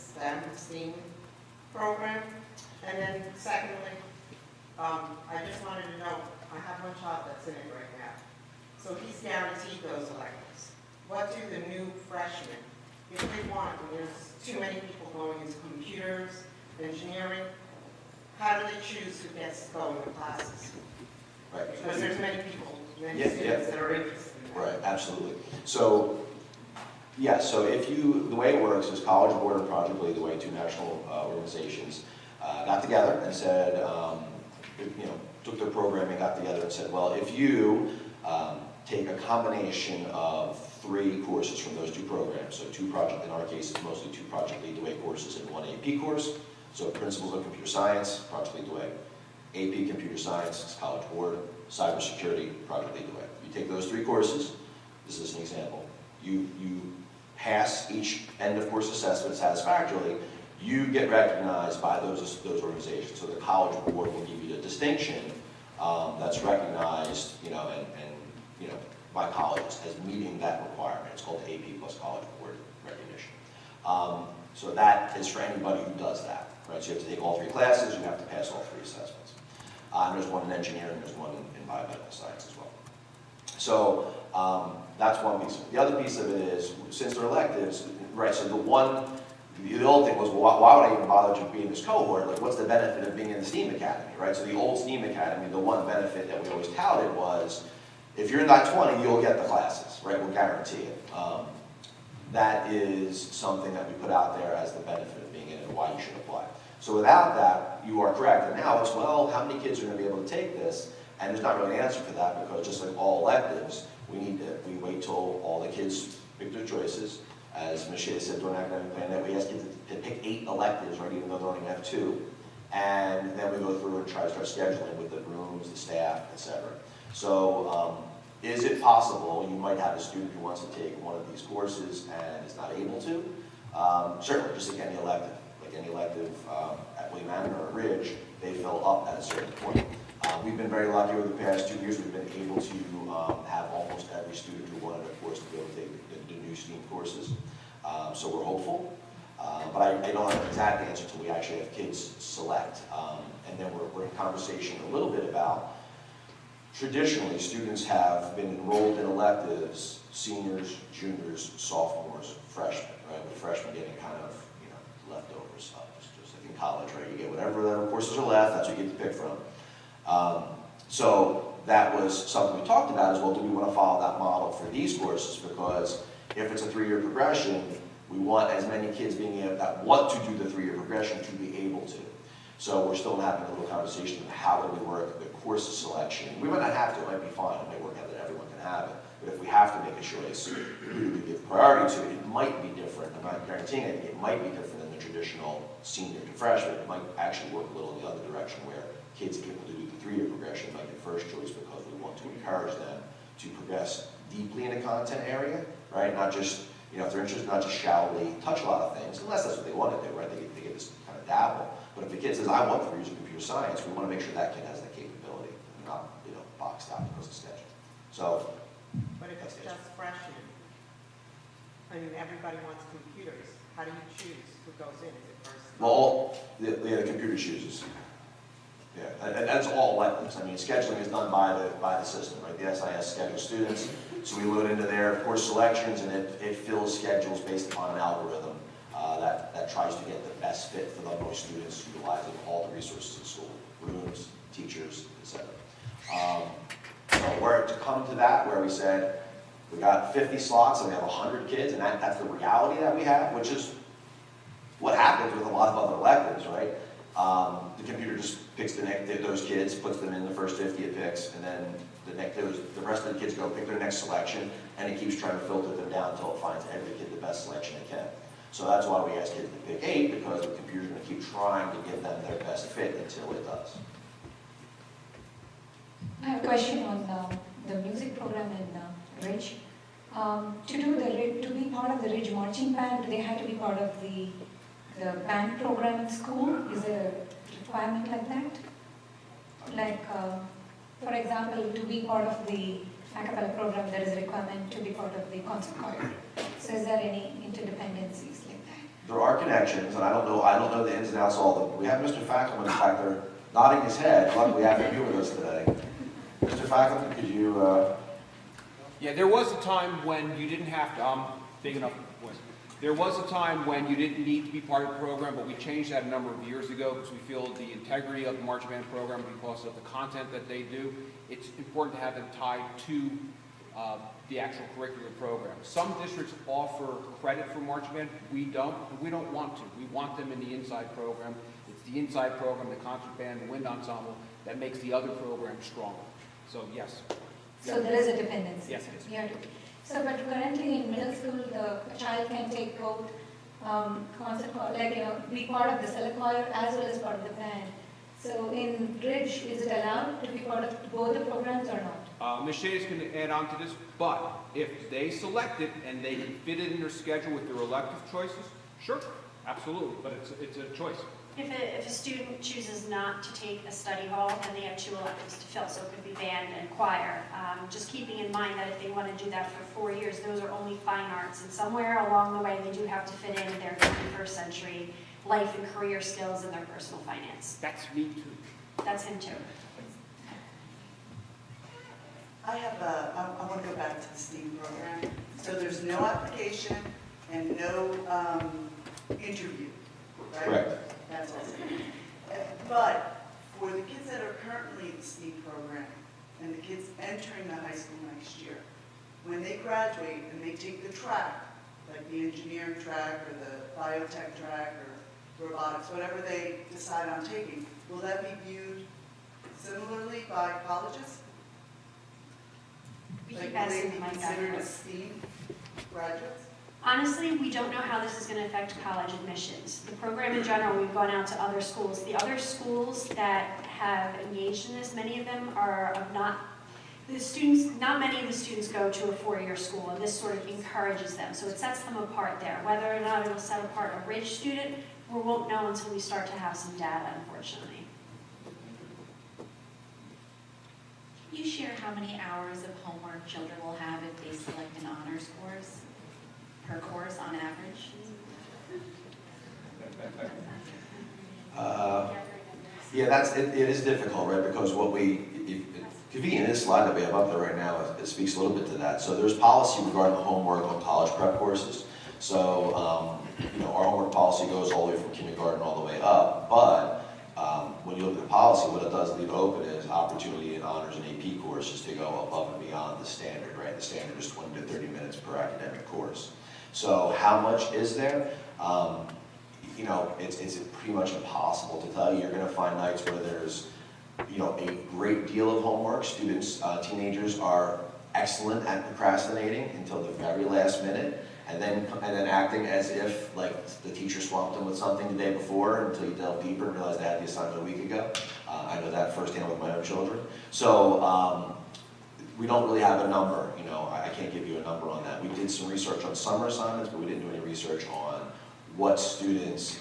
STEM program. And then secondly, I just wanted to know, I have one child that's in it right now. So he's guaranteed those electives. What do the new freshmen, if they want, and there's too many people going into computers, engineering, how do they choose who gets to go in the classes? Right. Because there's many people, many Yeah, students yeah. that are interested in that. Right, absolutely. So, yeah, so the way it works is College Board and Project Lead the Way, 2 national organizations, got together and said, took their program and got together and said, well, if you take a combination of 3 courses from those 2 programs, so 2 project, in our case, it's mostly 2 Project Lead the Way courses and 1 AP course, so Principles of Computer Science, Project Lead the Way, AP Computer Science, College Board, Cybersecurity, Project Lead the Way. You take those 3 courses, this is an example, you pass each end of course assessment satisfactorily, you get recognized by those organizations. So the College Board will give you the distinction that's recognized, and by colleges as meeting that requirement. It's called AP plus College Board recognition. So that is for anybody who does that, right? So you have to take all 3 classes, you have to pass all 3 assessments. And there's one in engineering, there's one in biomedical science as well. So that's one piece of it. The other piece of it is, since they're electives, right, so the one the old thing was, well, why would I even bother to be in this cohort? Like, what's the benefit of being in the STEAM Academy, right? So the old STEAM Academy, the one benefit that we always touted was, if you're in that 20, you'll get the classes, right? We'll guarantee it. That is something that we put out there as the benefit of being in it and why you should apply. So without that, you are correct. And now it's, well, how many kids are going to be able to take this? And there's not really an answer for that, because just like all electives, we wait till all the kids pick their choices. As Ms. Shea said during academic plan, that we ask kids to pick 8 electives, right, even though they only have 2. And then we go through and try to start scheduling with the rooms, the staff, etc. So is it possible you might have a student who wants to take one of these courses and is not able to? Certainly, just like any elective. Like any elective at William Manor or Ridge, they fill up at a certain point. We've been very lucky over the past 2 years. We've been able to have almost every student who wanted a course to be able to take the new STEAM courses. So we're hopeful. But I don't have an exact answer until we actually have kids select. And then we're in conversation a little bit about, traditionally, students have been enrolled in electives, seniors, juniors, sophomores, freshmen, right? With freshmen getting kind of, leftovers stuff, just like in college, right? You get whatever courses are left, that's what you get to pick from. So that was something we talked about as well. Do we want to follow that model for these courses? Because if it's a 3-year progression, we want as many kids being able, that want to do the 3-year progression to be able to. So we're still having a little conversation of how do we work the course selection. We might not have to, it might be fine, it might work out that everyone can have it. But if we have to make a choice, who do we give priority to? It might be different. I'm not guaranteeing it. It might be different than the traditional senior to freshman. It might actually work a little in the other direction where kids able to do the 3-year progression might get first choice because we want to encourage them to progress deeply in a content area, right? Not just, if they're interested, not just shallowly touch a lot of things, unless that's what they want to do, right? They get this kind of dabble. But if the kid says, I want 3 years of computer science, we want to make sure that kid has that capability and not, boxed out because of schedule. So, But if it's just freshmen, everybody wants computers. How do you choose who goes in? Is it first? well, the computer chooses. Yeah, and that's all electives. Scheduling is done by the system, right? The SIS schedules students, so we load into their course selections, and it fills schedules based upon an algorithm that tries to get the best fit for the most students, utilizing all the resources in school, rooms, teachers, etc. So we're to come to that where we said we got 50 slots and we have 100 kids, and that's the reality that we have, which is what happens with a lot of other electives, right? The computer just picks those kids, puts them in the first 50 it picks, and then the rest of the kids go pick their next selection, and it keeps trying to filter them down until it finds every kid the best selection it can. So that's why we ask kids to pick 8, because the computer's going to keep trying to give them their best fit until it does. I have a question on the music program in Ridge. To be part of the Ridge marching band, do they have to be part of the band program in school? Is there a requirement like that? Like, for example, to be part of the a cappella program, there is a requirement to be part of the concert choir. So is there any interdependencies like that? There are connections, and I don't know the ins and outs of all of them. We have Mr. Fackelman back there nodding his head. Luckily, we have him here with us today. Mr. Fackelman, could you... Yeah, there was a time when you didn't have to, big enough voice. There was a time when you didn't need to be part of the program, but we changed that a number of years ago because we feel the integrity of the marching band program, because of the content that they do, it's important to have them tied to the actual curricular program. Some districts offer credit for marching band. We don't, and we don't want to. We want them in the inside program. It's the inside program, the concert band, the wind ensemble, that makes the other program stronger. So yes. So there is a dependency. Yes, it is. Yeah. So, but currently in middle school, the child can take both concert, be part of the select choir as well as part of the band. So in Ridge, is it allowed to be part of both the programs or not? Ms. Shades can add on to this, but if they select it and they can fit it in their schedule with their elective choices, sure, absolutely, but it's a choice. If a student chooses not to take a study hall, then they have 2 electives to fill, so it could be band and choir. Just keeping in mind that if they want to do that for 4 years, those are only fine arts, and somewhere along the way they do have to fit in their 21st century life and career skills and their personal finance. That's me too. That's him too. I want to go back to the STEAM program. So there's no application and no interview, right? Correct. That's all. But for the kids that are currently in the STEAM program and the kids entering the high school next year, when they graduate and they take the track, like the engineering track or the biotech track or robotics, whatever they decide on taking, will that be viewed similarly by colleges? We Like, keep will they asking be Mike considered that. as STEAM graduates? Honestly, we don't know how this is going to affect college admissions. The program in general, we've gone out to other schools. The other schools that have engaged in this, many of them are of not, the students, not many of the students go to a four-year school, and this sort of encourages them. So it sets them apart there. Whether or not it'll set apart a Ridge student, we won't know until we start to have some data, unfortunately. Can you share how many hours of homework children will have if they select an honors course, per course on average? Yeah, it is difficult, right? Because in this slide that we have up there right now, it speaks a little bit to that. So there's policy regarding the homework on college prep courses. So, our homework policy goes all the way from kindergarten all the way up, but when you look at the policy, what it does leave open is opportunity in honors and AP courses to go above and beyond the standard, right? The standard is 20 to 30 minutes per academic course. So how much is there? It's pretty much impossible to tell you. You're gonna find nights where there's, a great deal of homework. Students, teenagers are excellent at procrastinating until the very last minute, and then acting as if like the teacher swamped them with something the day before until you delve deeper and realize they had the assignment a week ago. I know that firsthand with my own children. So we don't really have a number. I can't give you a number on that. We did some research on summer assignments, but we didn't do any research on what students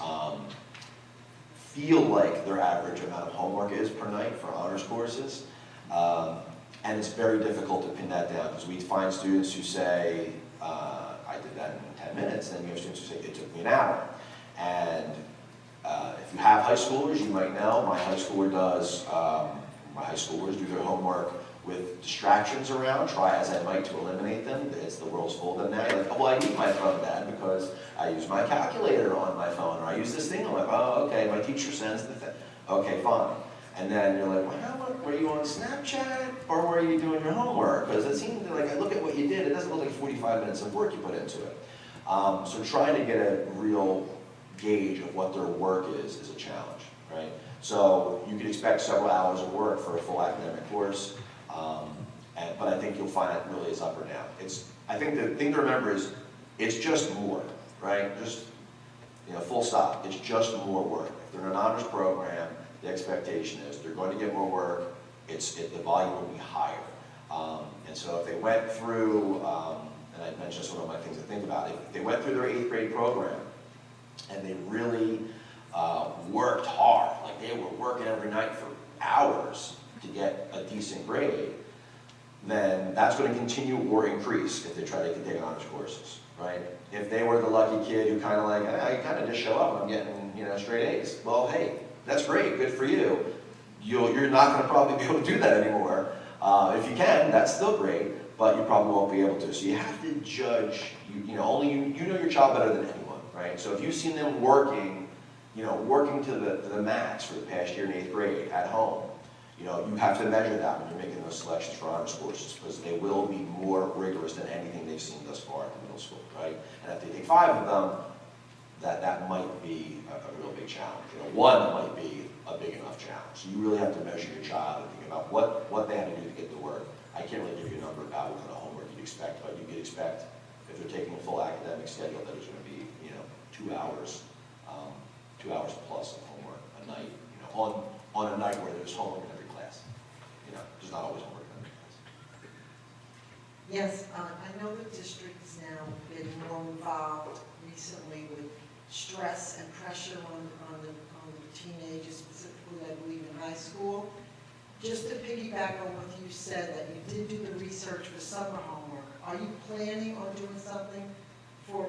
feel like their average amount of homework is per night for honors courses. And it's very difficult to pin that down because we find students who say, I did that in 10 minutes, and then you have students who say, it took me an hour. And if you have high schoolers, you might know, my high schoolers do their homework with distractions around, try as I might to eliminate them. It's the world's full of them now. You're like, oh, well, I need my phone, Dad, because I use my calculator on my phone, or I use this thing on my phone. Oh, okay, my teacher sends the thing. Okay, fine. And then you're like, well, were you on Snapchat, or were you doing your homework? Because it seemed like, I look at what you did, it doesn't look like 45 minutes of work you put into it. So trying to get a real gauge of what their work is a challenge, right? So you could expect several hours of work for a full academic course. But I think you'll find it really is up or down. I think the thing to remember is it's just more, right? Just, full stop. It's just more work. If they're in an honors program, the expectation is they're going to get more work. The volume will be higher. And so if they went through, and I mentioned this one of my things to think about, if they went through their 8th grade program and they really worked hard, like they were working every night for hours to get a decent grade, then that's going to continue or increase if they try to take honors courses, right? If they were the lucky kid who kind of like, I kind of just show up and I'm getting, straight A's. Well, hey, that's great, good for you. You're not going to probably be able to do that anymore. If you can, that's still great, but you probably won't be able to. So you have to judge, only you know your child better than anyone, right? So if you've seen them working, working to the max for the past year in 8th grade at home, you have to measure that when you're making those selections for honors courses because they will be more rigorous than anything they've seen thus far at the middle school, right? And if they take 5 of them, that might be a real big challenge. One might be a big enough challenge. So you really have to measure your child and think about what they have to do to get to work. I can't really give you a number about what kind of homework you'd expect, but you could expect if they're taking a full academic schedule that it's going to be 2 hours, 2 hours plus of homework a night. On a night where there's homework in every class. There's not always homework in every class. Yes, I know the district is now getting more involved recently with stress and pressure on the teenagers, specifically I believe in high school. Just to piggyback on what you said, that you did do the research for summer homework, are you planning on doing something for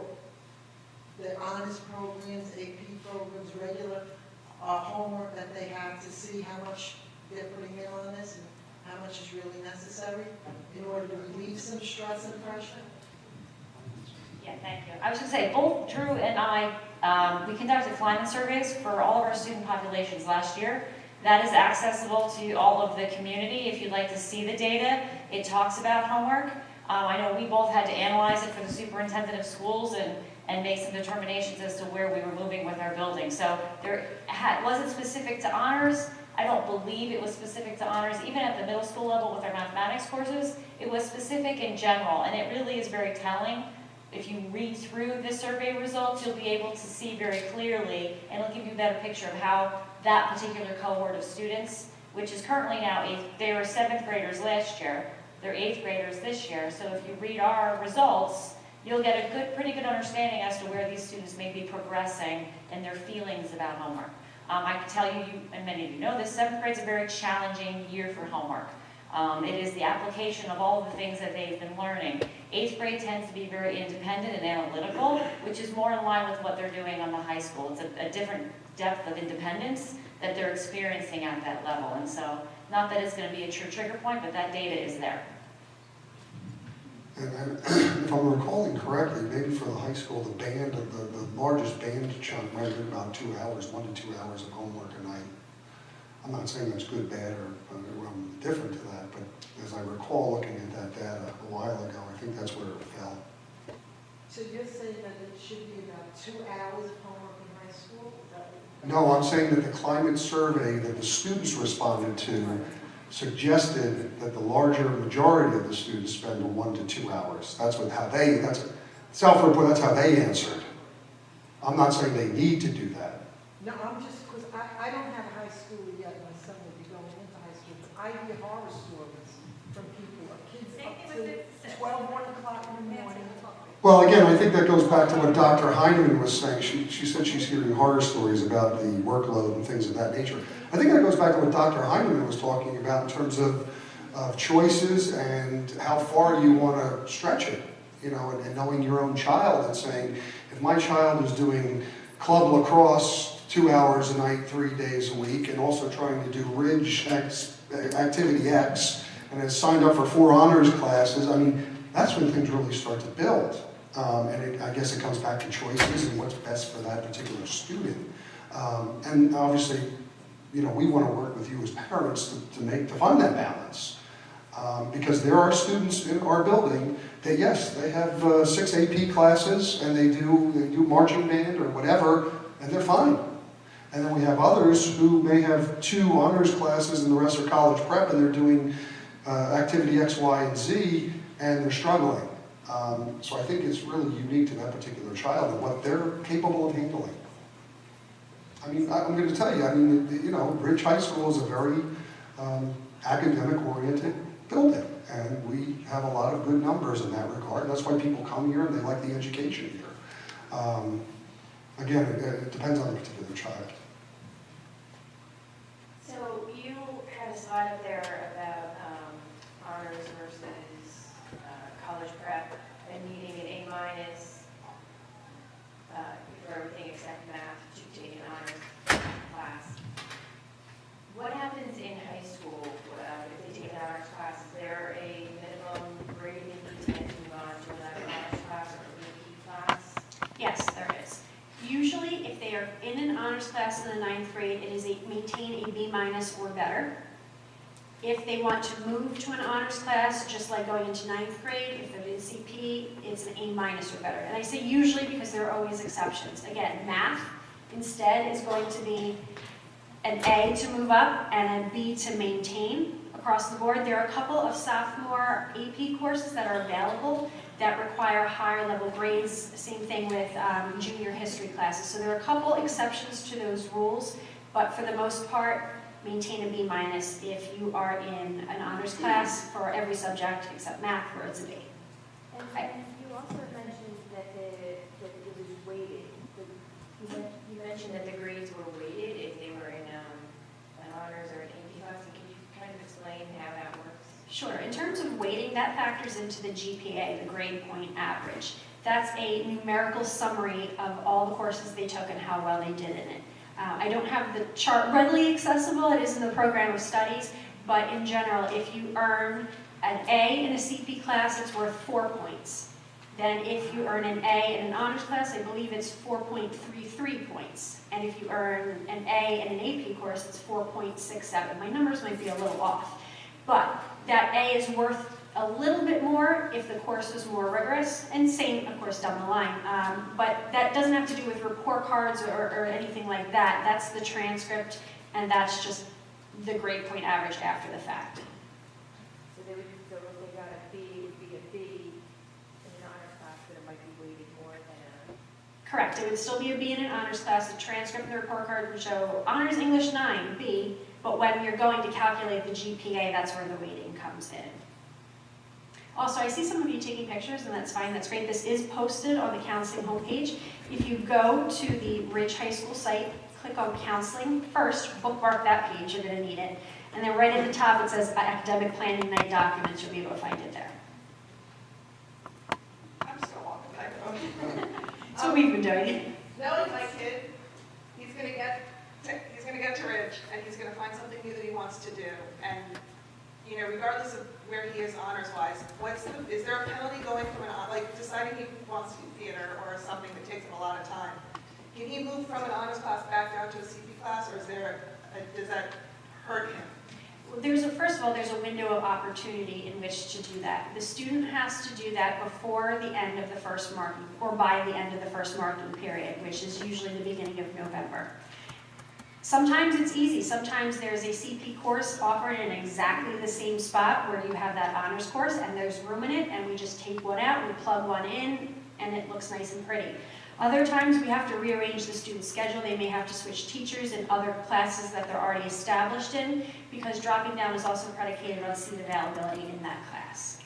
the honors programs, AP programs, regular homework that they have to see how much they're putting in on this and how much is really necessary in order to relieve some stress and pressure? Yeah, thank you. I was going to say, both Drew and I, we conducted climate surveys for all of our student populations last year. That is accessible to all of the community if you'd like to see the data. It talks about homework. I know we both had to analyze it for the superintendent of schools and make some determinations as to where we were moving with our building. So wasn't specific to honors. I don't believe it was specific to honors. Even at the middle school level with our mathematics courses, it was specific in general, and it really is very telling. If you read through the survey results, you'll be able to see very clearly, and it'll give you a better picture of how that particular cohort of students, which is currently now they were 7th graders last year, they're 8th graders this year. So if you read our results, you'll get a pretty good understanding as to where these students may be progressing in their feelings about homework. I can tell you, and many of you know this, 7th grade is a very challenging year for homework. It is the application of all of the things that they've been learning. 8th grade tends to be very independent and analytical, which is more in line with what they're doing on the high school. It's a different depth of independence that they're experiencing at that level. And so, not that it's going to be a true trigger point, but that data is there. And if I'm recalling correctly, maybe for the high school, the band, the largest band chunk might have been about 2 hours, 1 to 2 hours of homework a night. I'm not saying that's good, bad, or different to that, but as I recall looking at that data a while ago, I think that's where it fell. So you're saying that it should be about 2 hours of homework in high school? No, I'm saying that the climate survey that the students responded to suggested that the larger majority of the students spend 1 to 2 hours. That's self-report, that's how they answered. I'm not saying they need to do that. No, I'm just, because I don't have high school yet, my son will be going into high school, but I hear horror stories from people, of kids up to 12, 1 o'clock in the morning. Well, again, I think that goes back to what Dr. Heineman was saying. She said she's hearing horror stories about the workload and things of that nature. I think that goes back to what Dr. Heineman was talking about in terms of choices and how far you want to stretch it, you know, and knowing your own child and saying, if my child is doing club lacrosse 2 hours a night, 3 days a week, and also trying to do Ridge Activity X, and has signed up for 4 honors classes, I mean, that's when things really start to build. I guess it comes back to choices and what's best for that particular student. And obviously, you know, we want to work with you as parents to fund that balance. Because there are students in our building that, yes, they have 6 AP classes and they do marching band or whatever, and they're fine. And then we have others who may have 2 honors classes and the rest are college prep and they're doing activity X, Y, and Z, and they're struggling. So I think it's really unique to that particular child and what they're capable of handling. I mean, I'm going to tell you, I mean, you know, Ridge High School is a very academic-oriented building, and we have a lot of good numbers in that regard. That's why people come here and they like the education here. Again, it depends on the particular child. So you had a slide up there about honors versus college prep and needing an A- for everything except math to take an honors class. What happens in high school if they take an honors class? Is there a minimum grade they need to move on to another honors class or a repeat class? Yes, there is. Usually, if they are in an honors class in the 9th grade, it is maintain a B- or better. If they want to move to an honors class, just like going into 9th grade, if they're in CP, it's an A- or better. And I say usually because there are always exceptions. Again, math instead is going to be an A to move up and a B to maintain across the board. There are a couple of sophomore AP courses that are available that require higher level grades. Same thing with junior history classes. So there are a couple exceptions to those rules, but for the most part, maintain a B- if you are in an honors class for every subject except math, where it's a B. And you also mentioned that it was weighted. You mentioned that the grades were weighted if they were in an honors or an AP class. Can you kind of explain how that works? Sure. In terms of weighting, that factors into the GPA, the grade point average. That's a numerical summary of all the courses they took and how well they did in it. I don't have the chart readily accessible. It is in the program of studies. But in general, if you earn an A in a CP class, it's worth 4 points. Then if you earn an A in an honors class, I believe it's 4.33 points. And if you earn an A in an AP course, it's 4.67. My numbers might be a little off. But that A is worth a little bit more if the course is more rigorous, and same, of course, down the line. But that doesn't have to do with report cards or anything like that. That's the transcript, and that's just the grade point average after the fact. So they would, so if they got a B, it would be a B in an honors class, but it might be weighted more than a. Correct. It would still be a B in an honors class. The transcript and the report card would show honors English 9, B, but when you're going to calculate the GPA, that's where the weighting comes in. Also, I see some of you taking pictures, and that's fine, that's great. This is posted on the counseling homepage. If you go to the Ridge High School site, click on counseling first, bookmark that page, you're gonna need it. And then right at the top it says academic planning night documents, you'll be able to find it there. I'm still on the microphone. That's what we've been doing. Knowing my kid, he's gonna get to Ridge, and he's gonna find something new that he wants to do. And, you know, regardless of where he is honors-wise, is there a penalty going from like deciding he wants to do theater or something that takes him a lot of time? Can he move from an honors class back down to a CP class, or is there does that hurt him? First of all, there's a window of opportunity in which to do that. The student has to do that before the end of the first marking, or by the end of the first marking period, which is usually the beginning of November. Sometimes it's easy. Sometimes there's a CP course offered in exactly the same spot where you have that honors course, and there's room in it, and we just take one out, we plug one in, and it looks nice and pretty. Other times we have to rearrange the student's schedule. They may have to switch teachers in other classes that they're already established in, because dropping down is also predicated on seat availability in that class.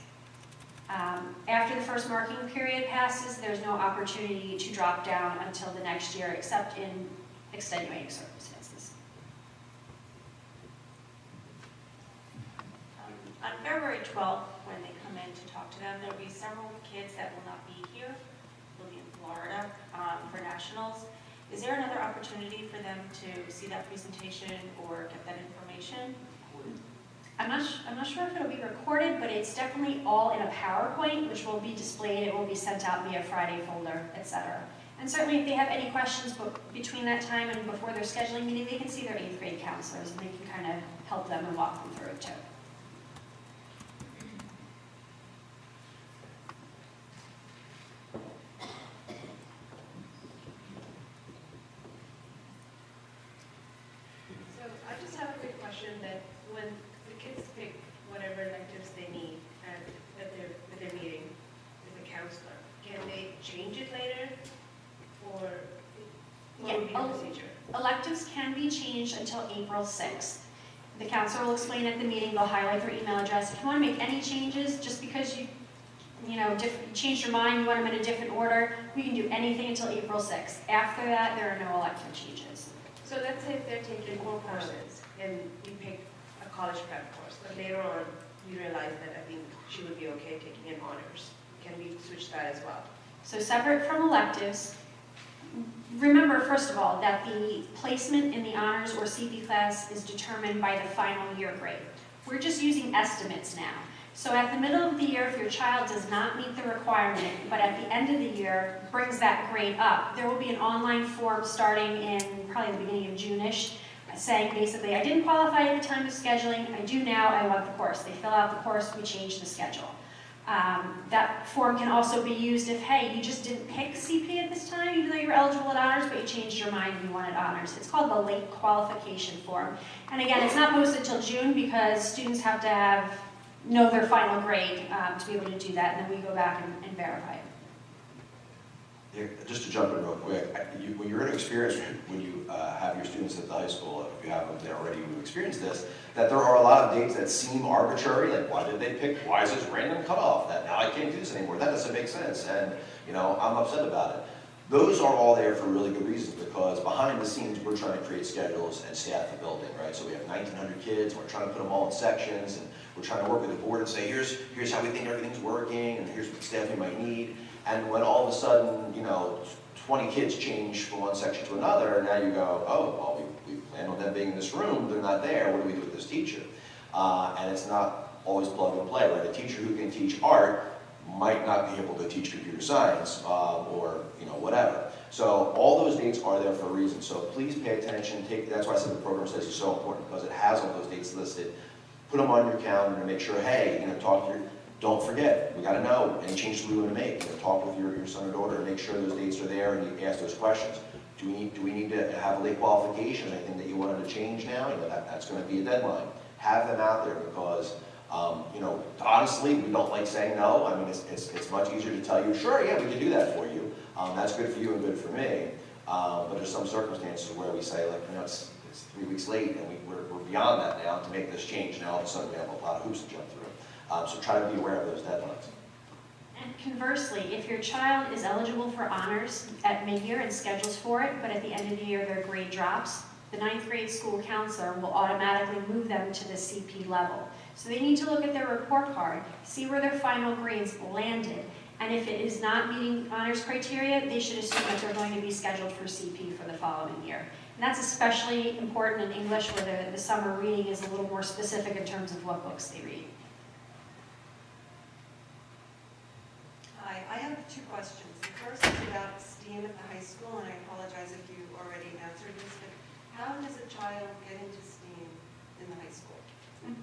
After the first marking period passes, there's no opportunity to drop down until the next year, except in extenuating circumstances. On February 12th, when they come in to talk to them, there'll be several kids that will not be here. They'll be in Florida for nationals. Is there another opportunity for them to see that presentation or get that information? I'm not sure if it'll be recorded, but it's definitely all in a PowerPoint, which will be displayed. It will be sent out via Friday folder, etc. And certainly if they have any questions between that time and before their scheduling meeting, they can see their 8th grade counselors, and they can kind of help them and walk them through it too. So I just have a quick question that when the kids pick whatever electives they need at their meeting with the counselor, can they change it later? Or what would be the procedure? Electives can be changed until April 6th. The counselor will explain at the meeting, they'll highlight their email address. If you want to make any changes, just because you changed your mind, you want them in a different order, we can do anything until April 6th. After that, there are no elective changes. So let's say if they're taking 4 courses and you pick a college prep course, but later on you realize that I think she would be okay taking an honors. Can we switch that as well? So separate from electives, remember first of all that the placement in the honors or CP class is determined by the final year grade. We're just using estimates now. So at the middle of the year, if your child does not meet the requirement, but at the end of the year brings that grade up, there will be an online form starting in probably the beginning of June-ish, saying basically, I didn't qualify at the time of scheduling, I do now, I want the course. They fill out the course, we change the schedule. That form can also be used if, hey, you just didn't pick CP at this time, even though you were eligible at honors, but you changed your mind and you wanted honors. It's called the late qualification form. And again, it's not posted until June because students have to know their final grade to be able to do that, and then we go back and verify it. Yeah, just to jump in real quick, when you're going to experience, when you have your students at the high school, if you haven't already experienced this, that there are a lot of dates that seem arbitrary, like why did they pick, why is this random cutoff, that now I can't do this anymore, that doesn't make sense, and I'm upset about it. Those are all there for really good reasons, because behind the scenes we're trying to create schedules and staff the building, right? So we have 1,900 kids, and we're trying to put them all in sections, and we're trying to work with the board and say, here's how we think everything's working, and here's what staff we might need. And when all of a sudden, 20 kids change from one section to another, and now you go, oh, well, we planned on them being in this room, they're not there, what do we do with this teacher? And it's not always plug and play, right? A teacher who can teach art might not be able to teach computer science or whatever. So all those dates are there for a reason. So please pay attention. That's why I said the program studies is so important, because it has all those dates listed. Put them on your calendar to make sure, hey, talk to your, don't forget, we got to know any changes we want to make. Talk with your son or daughter and make sure those dates are there and you ask those questions. Do we need to have a late qualification, anything that you wanted to change now? That's going to be a deadline. Have them out there because, honestly, we don't like saying no. I mean, it's much easier to tell you, sure, yeah, we can do that for you. That's good for you and good for me. But there's some circumstances where we say, like, it's 3 weeks late and we're beyond that now to make this change. Now all of a sudden we have a lot of hoops to jump through. So try to be aware of those deadlines. And conversely, if your child is eligible for honors at mid-year and schedules for it, but at the end of the year their grade drops, the 9th grade school counselor will automatically move them to the CP level. So they need to look at their report card, see where their final grades landed, and if it is not meeting honors criteria, they should assume that they're going to be scheduled for CP for the following year. And that's especially important in English, where the summer reading is a little more specific in terms of what books they read. Hi, I have 2 questions. The first is about STEAM at the high school, and I apologize if you already answered this, but how does a child get into STEAM in the high school?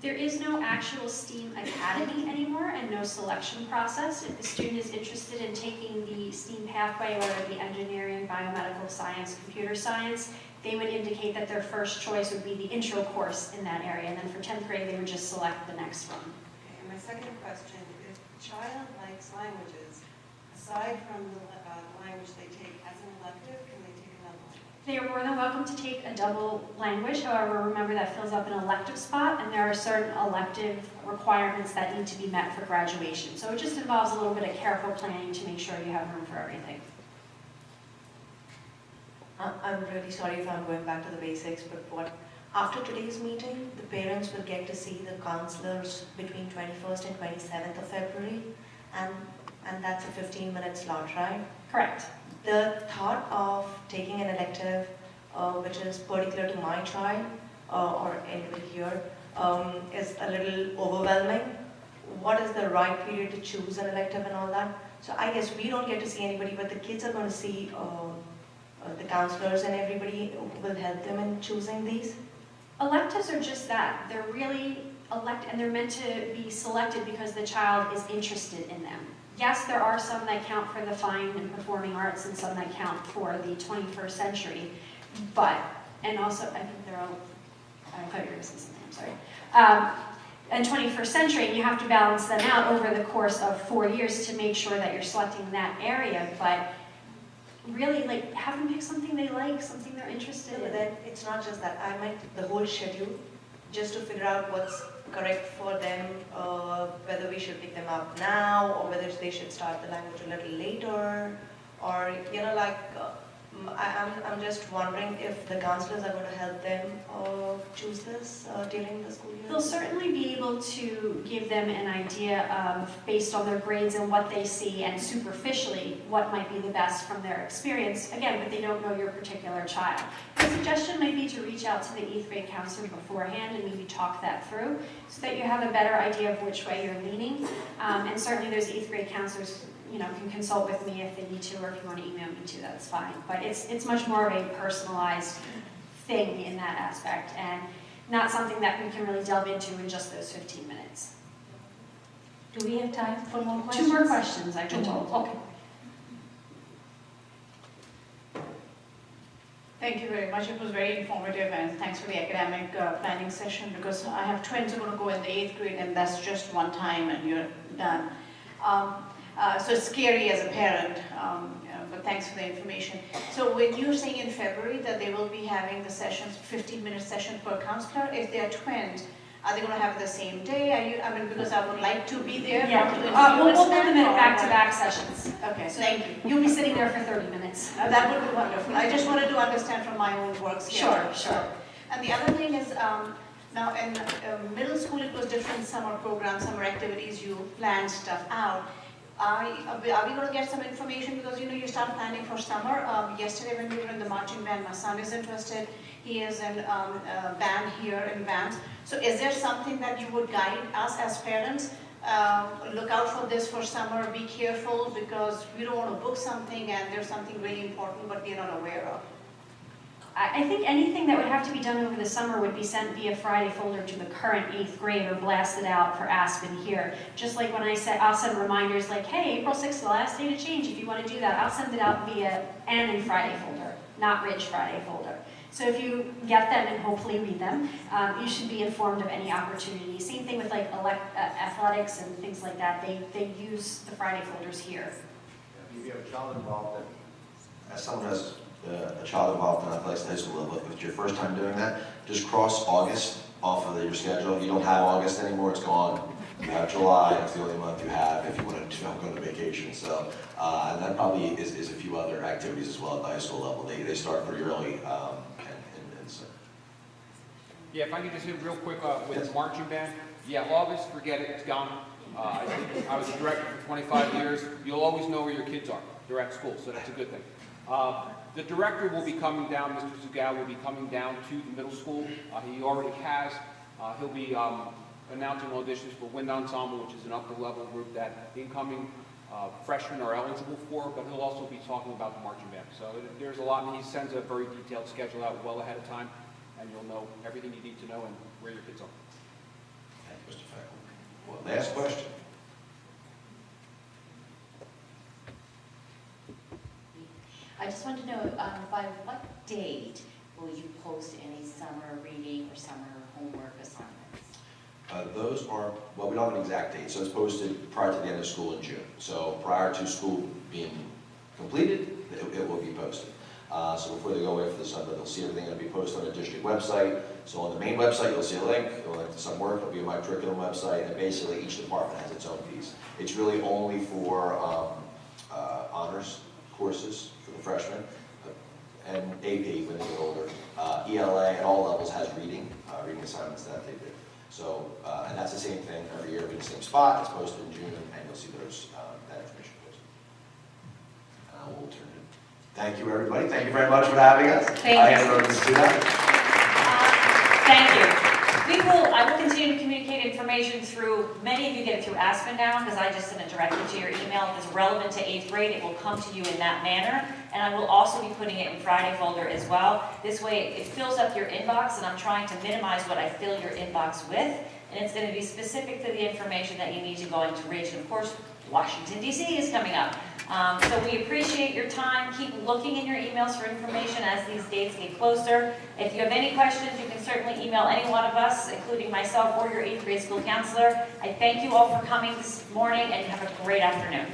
There is no actual STEAM academy anymore and no selection process. If the student is interested in taking the STEAM pathway, whether it be engineering, biomedical science, computer science, they would indicate that their first choice would be the intro course in that area. And then for 10th grade, they would just select the next one. Okay, and my second question, if a child likes languages, aside from the language they take as an elective, can they take another language? They are more than welcome to take a double language. However, remember that fills up an elective spot, and there are certain elective requirements that need to be met for graduation. So it just involves a little bit of careful planning to make sure you have room for everything. I'm really sorry if I'm going back to the basics, but after today's meeting, the parents will get to see the counselors between 21st and 27th of February, and that's a 15-minute slot, right? Correct. The thought of taking an elective, which is particular to my child or anybody here, is a little overwhelming. What is the right period to choose an elective and all that? So I guess we don't get to see anybody, but the kids are going to see the counselors and everybody will help them in choosing these. Electives are just that. They're really and they're meant to be selected because the child is interested in them. Yes, there are some that count for the fine and performing arts and some that count for the 21st century, and also, I think they're all, I thought you were going to say something, I'm sorry. And 21st century, and you have to balance them out over the course of 4 years to make sure that you're selecting that area, but really, have them pick something they like, something they're interested in. But then it's not just that. I meant the whole schedule, just to figure out what's correct for them, whether we should pick them up now, or whether they should start the language a little later, or, I'm just wondering if the counselors are going to help them choose this during the school year. They'll certainly be able to give them an idea of, based on their grades and what they see, and superficially, what might be the best from their experience. Again, but they don't know your particular child. The suggestion might be to reach out to the 8th grade counselor beforehand and maybe talk that through so that you have a better idea of which way you're leaning. And certainly those 8th grade counselors can consult with me if they need to, or if you want to email me too, that's fine. But it's much more of a personalized thing in that aspect, and not something that we can really delve into in just those 15 minutes. Do we have time for more questions? 2 more questions, I've been told. Okay. Thank you very much. It was very informative, and thanks for the academic planning session, because I have twins who are going to go in the 8th grade, and that's just one time and you're done. So it's scary as a parent, but thanks for the information. So when you're saying in February that they will be having the sessions, 15-minute session per counselor, if they are twins, are they going to have it the same day? Because I would like to be there. Yeah, we'll put them in back-to-back sessions. Okay, so thank you. You'll be sitting there for 30 minutes. That would be wonderful. I just wanted to understand from my own work schedule. Sure. And the other thing is, now in middle school it was different summer programs, summer activities, you planned stuff out. Are we going to get some information, because you start planning for summer? Yesterday when we were in the marching band, my son is interested. He is in band here in bands. So is there something that you would guide us as parents look out for this for summer, be careful, because we don't want to book something and there's something really important but we're not aware of. I think anything that would have to be done over the summer would be sent via Friday folder to the current 8th grade or blasted out for Aspen here. Just like when I said, I'll send reminders like, hey, April 6th is the last day to change. If you want to do that, I'll send it out via Annan Friday folder, not Ridge Friday folder. So if you get them and hopefully read them, you should be informed of any opportunities. Same thing with like athletics and things like that. They use the Friday folders here. If you have a child involved, as someone has a child involved in athletics at high school level, if it's your first time doing that, just cross August off of your schedule. You don't have August anymore, it's gone. You have July, it's the only month you have if you want to go on vacation. So, and that probably is a few other activities as well at the high school level. They start pretty early. And so. Yeah, if I could just hit real quick with the marching band. Yeah, August, forget it, it's gone. I was a director for 25 years. You'll always know where your kids are. They're at school, so that's a good thing. The director will be coming down, Mr. Zugal will be coming down to the middle school. He already has. He'll be announcing auditions for Wind Ensemble, which is an upper level group that incoming freshmen are eligible for, but he'll also be talking about the marching band. So there's a lot, and he sends a very detailed schedule out well ahead of time, and you'll know everything you need to know and where your kids are. Thank you, Mr. Fackel. Well, last question. I just want to know, by what date will you post any summer reading or summer homework assignments? Those are, well, we don't have an exact date, so it's posted prior to the end of school in June. So prior to school being completed, it will be posted. So before they go away for the summer, they'll see everything that'll be posted on the district website. So on the main website, you'll see a link to some work, it'll be a My Curriculum website, and basically each department has its own piece. It's really only for honors courses for the freshmen, and AP when they get older. ELA at all levels has reading assignments that they do. So, and that's the same thing every year, in the same spot. It's posted in June, and you'll see those that information posted. And I will turn it. Thank you, everybody. Thank you very much for having us. Thank you. I hand it over to Sue. Thank you. I will continue to communicate information through, many of you get it through Aspen now, because I just send it directly to your email. If it's relevant to 8th grade, it will come to you in that manner. And I will also be putting it in Friday folder as well. This way it fills up your inbox, and I'm trying to minimize what I fill your inbox with. And it's going to be specific to the information that you need to go into Ridge. And of course, Washington, D.C. is coming up. So we appreciate your time. Keep looking in your emails for information as these dates get closer. If you have any questions, you can certainly email any one of us, including myself or your 8th grade school counselor. I thank you all for coming this morning, and have a great afternoon.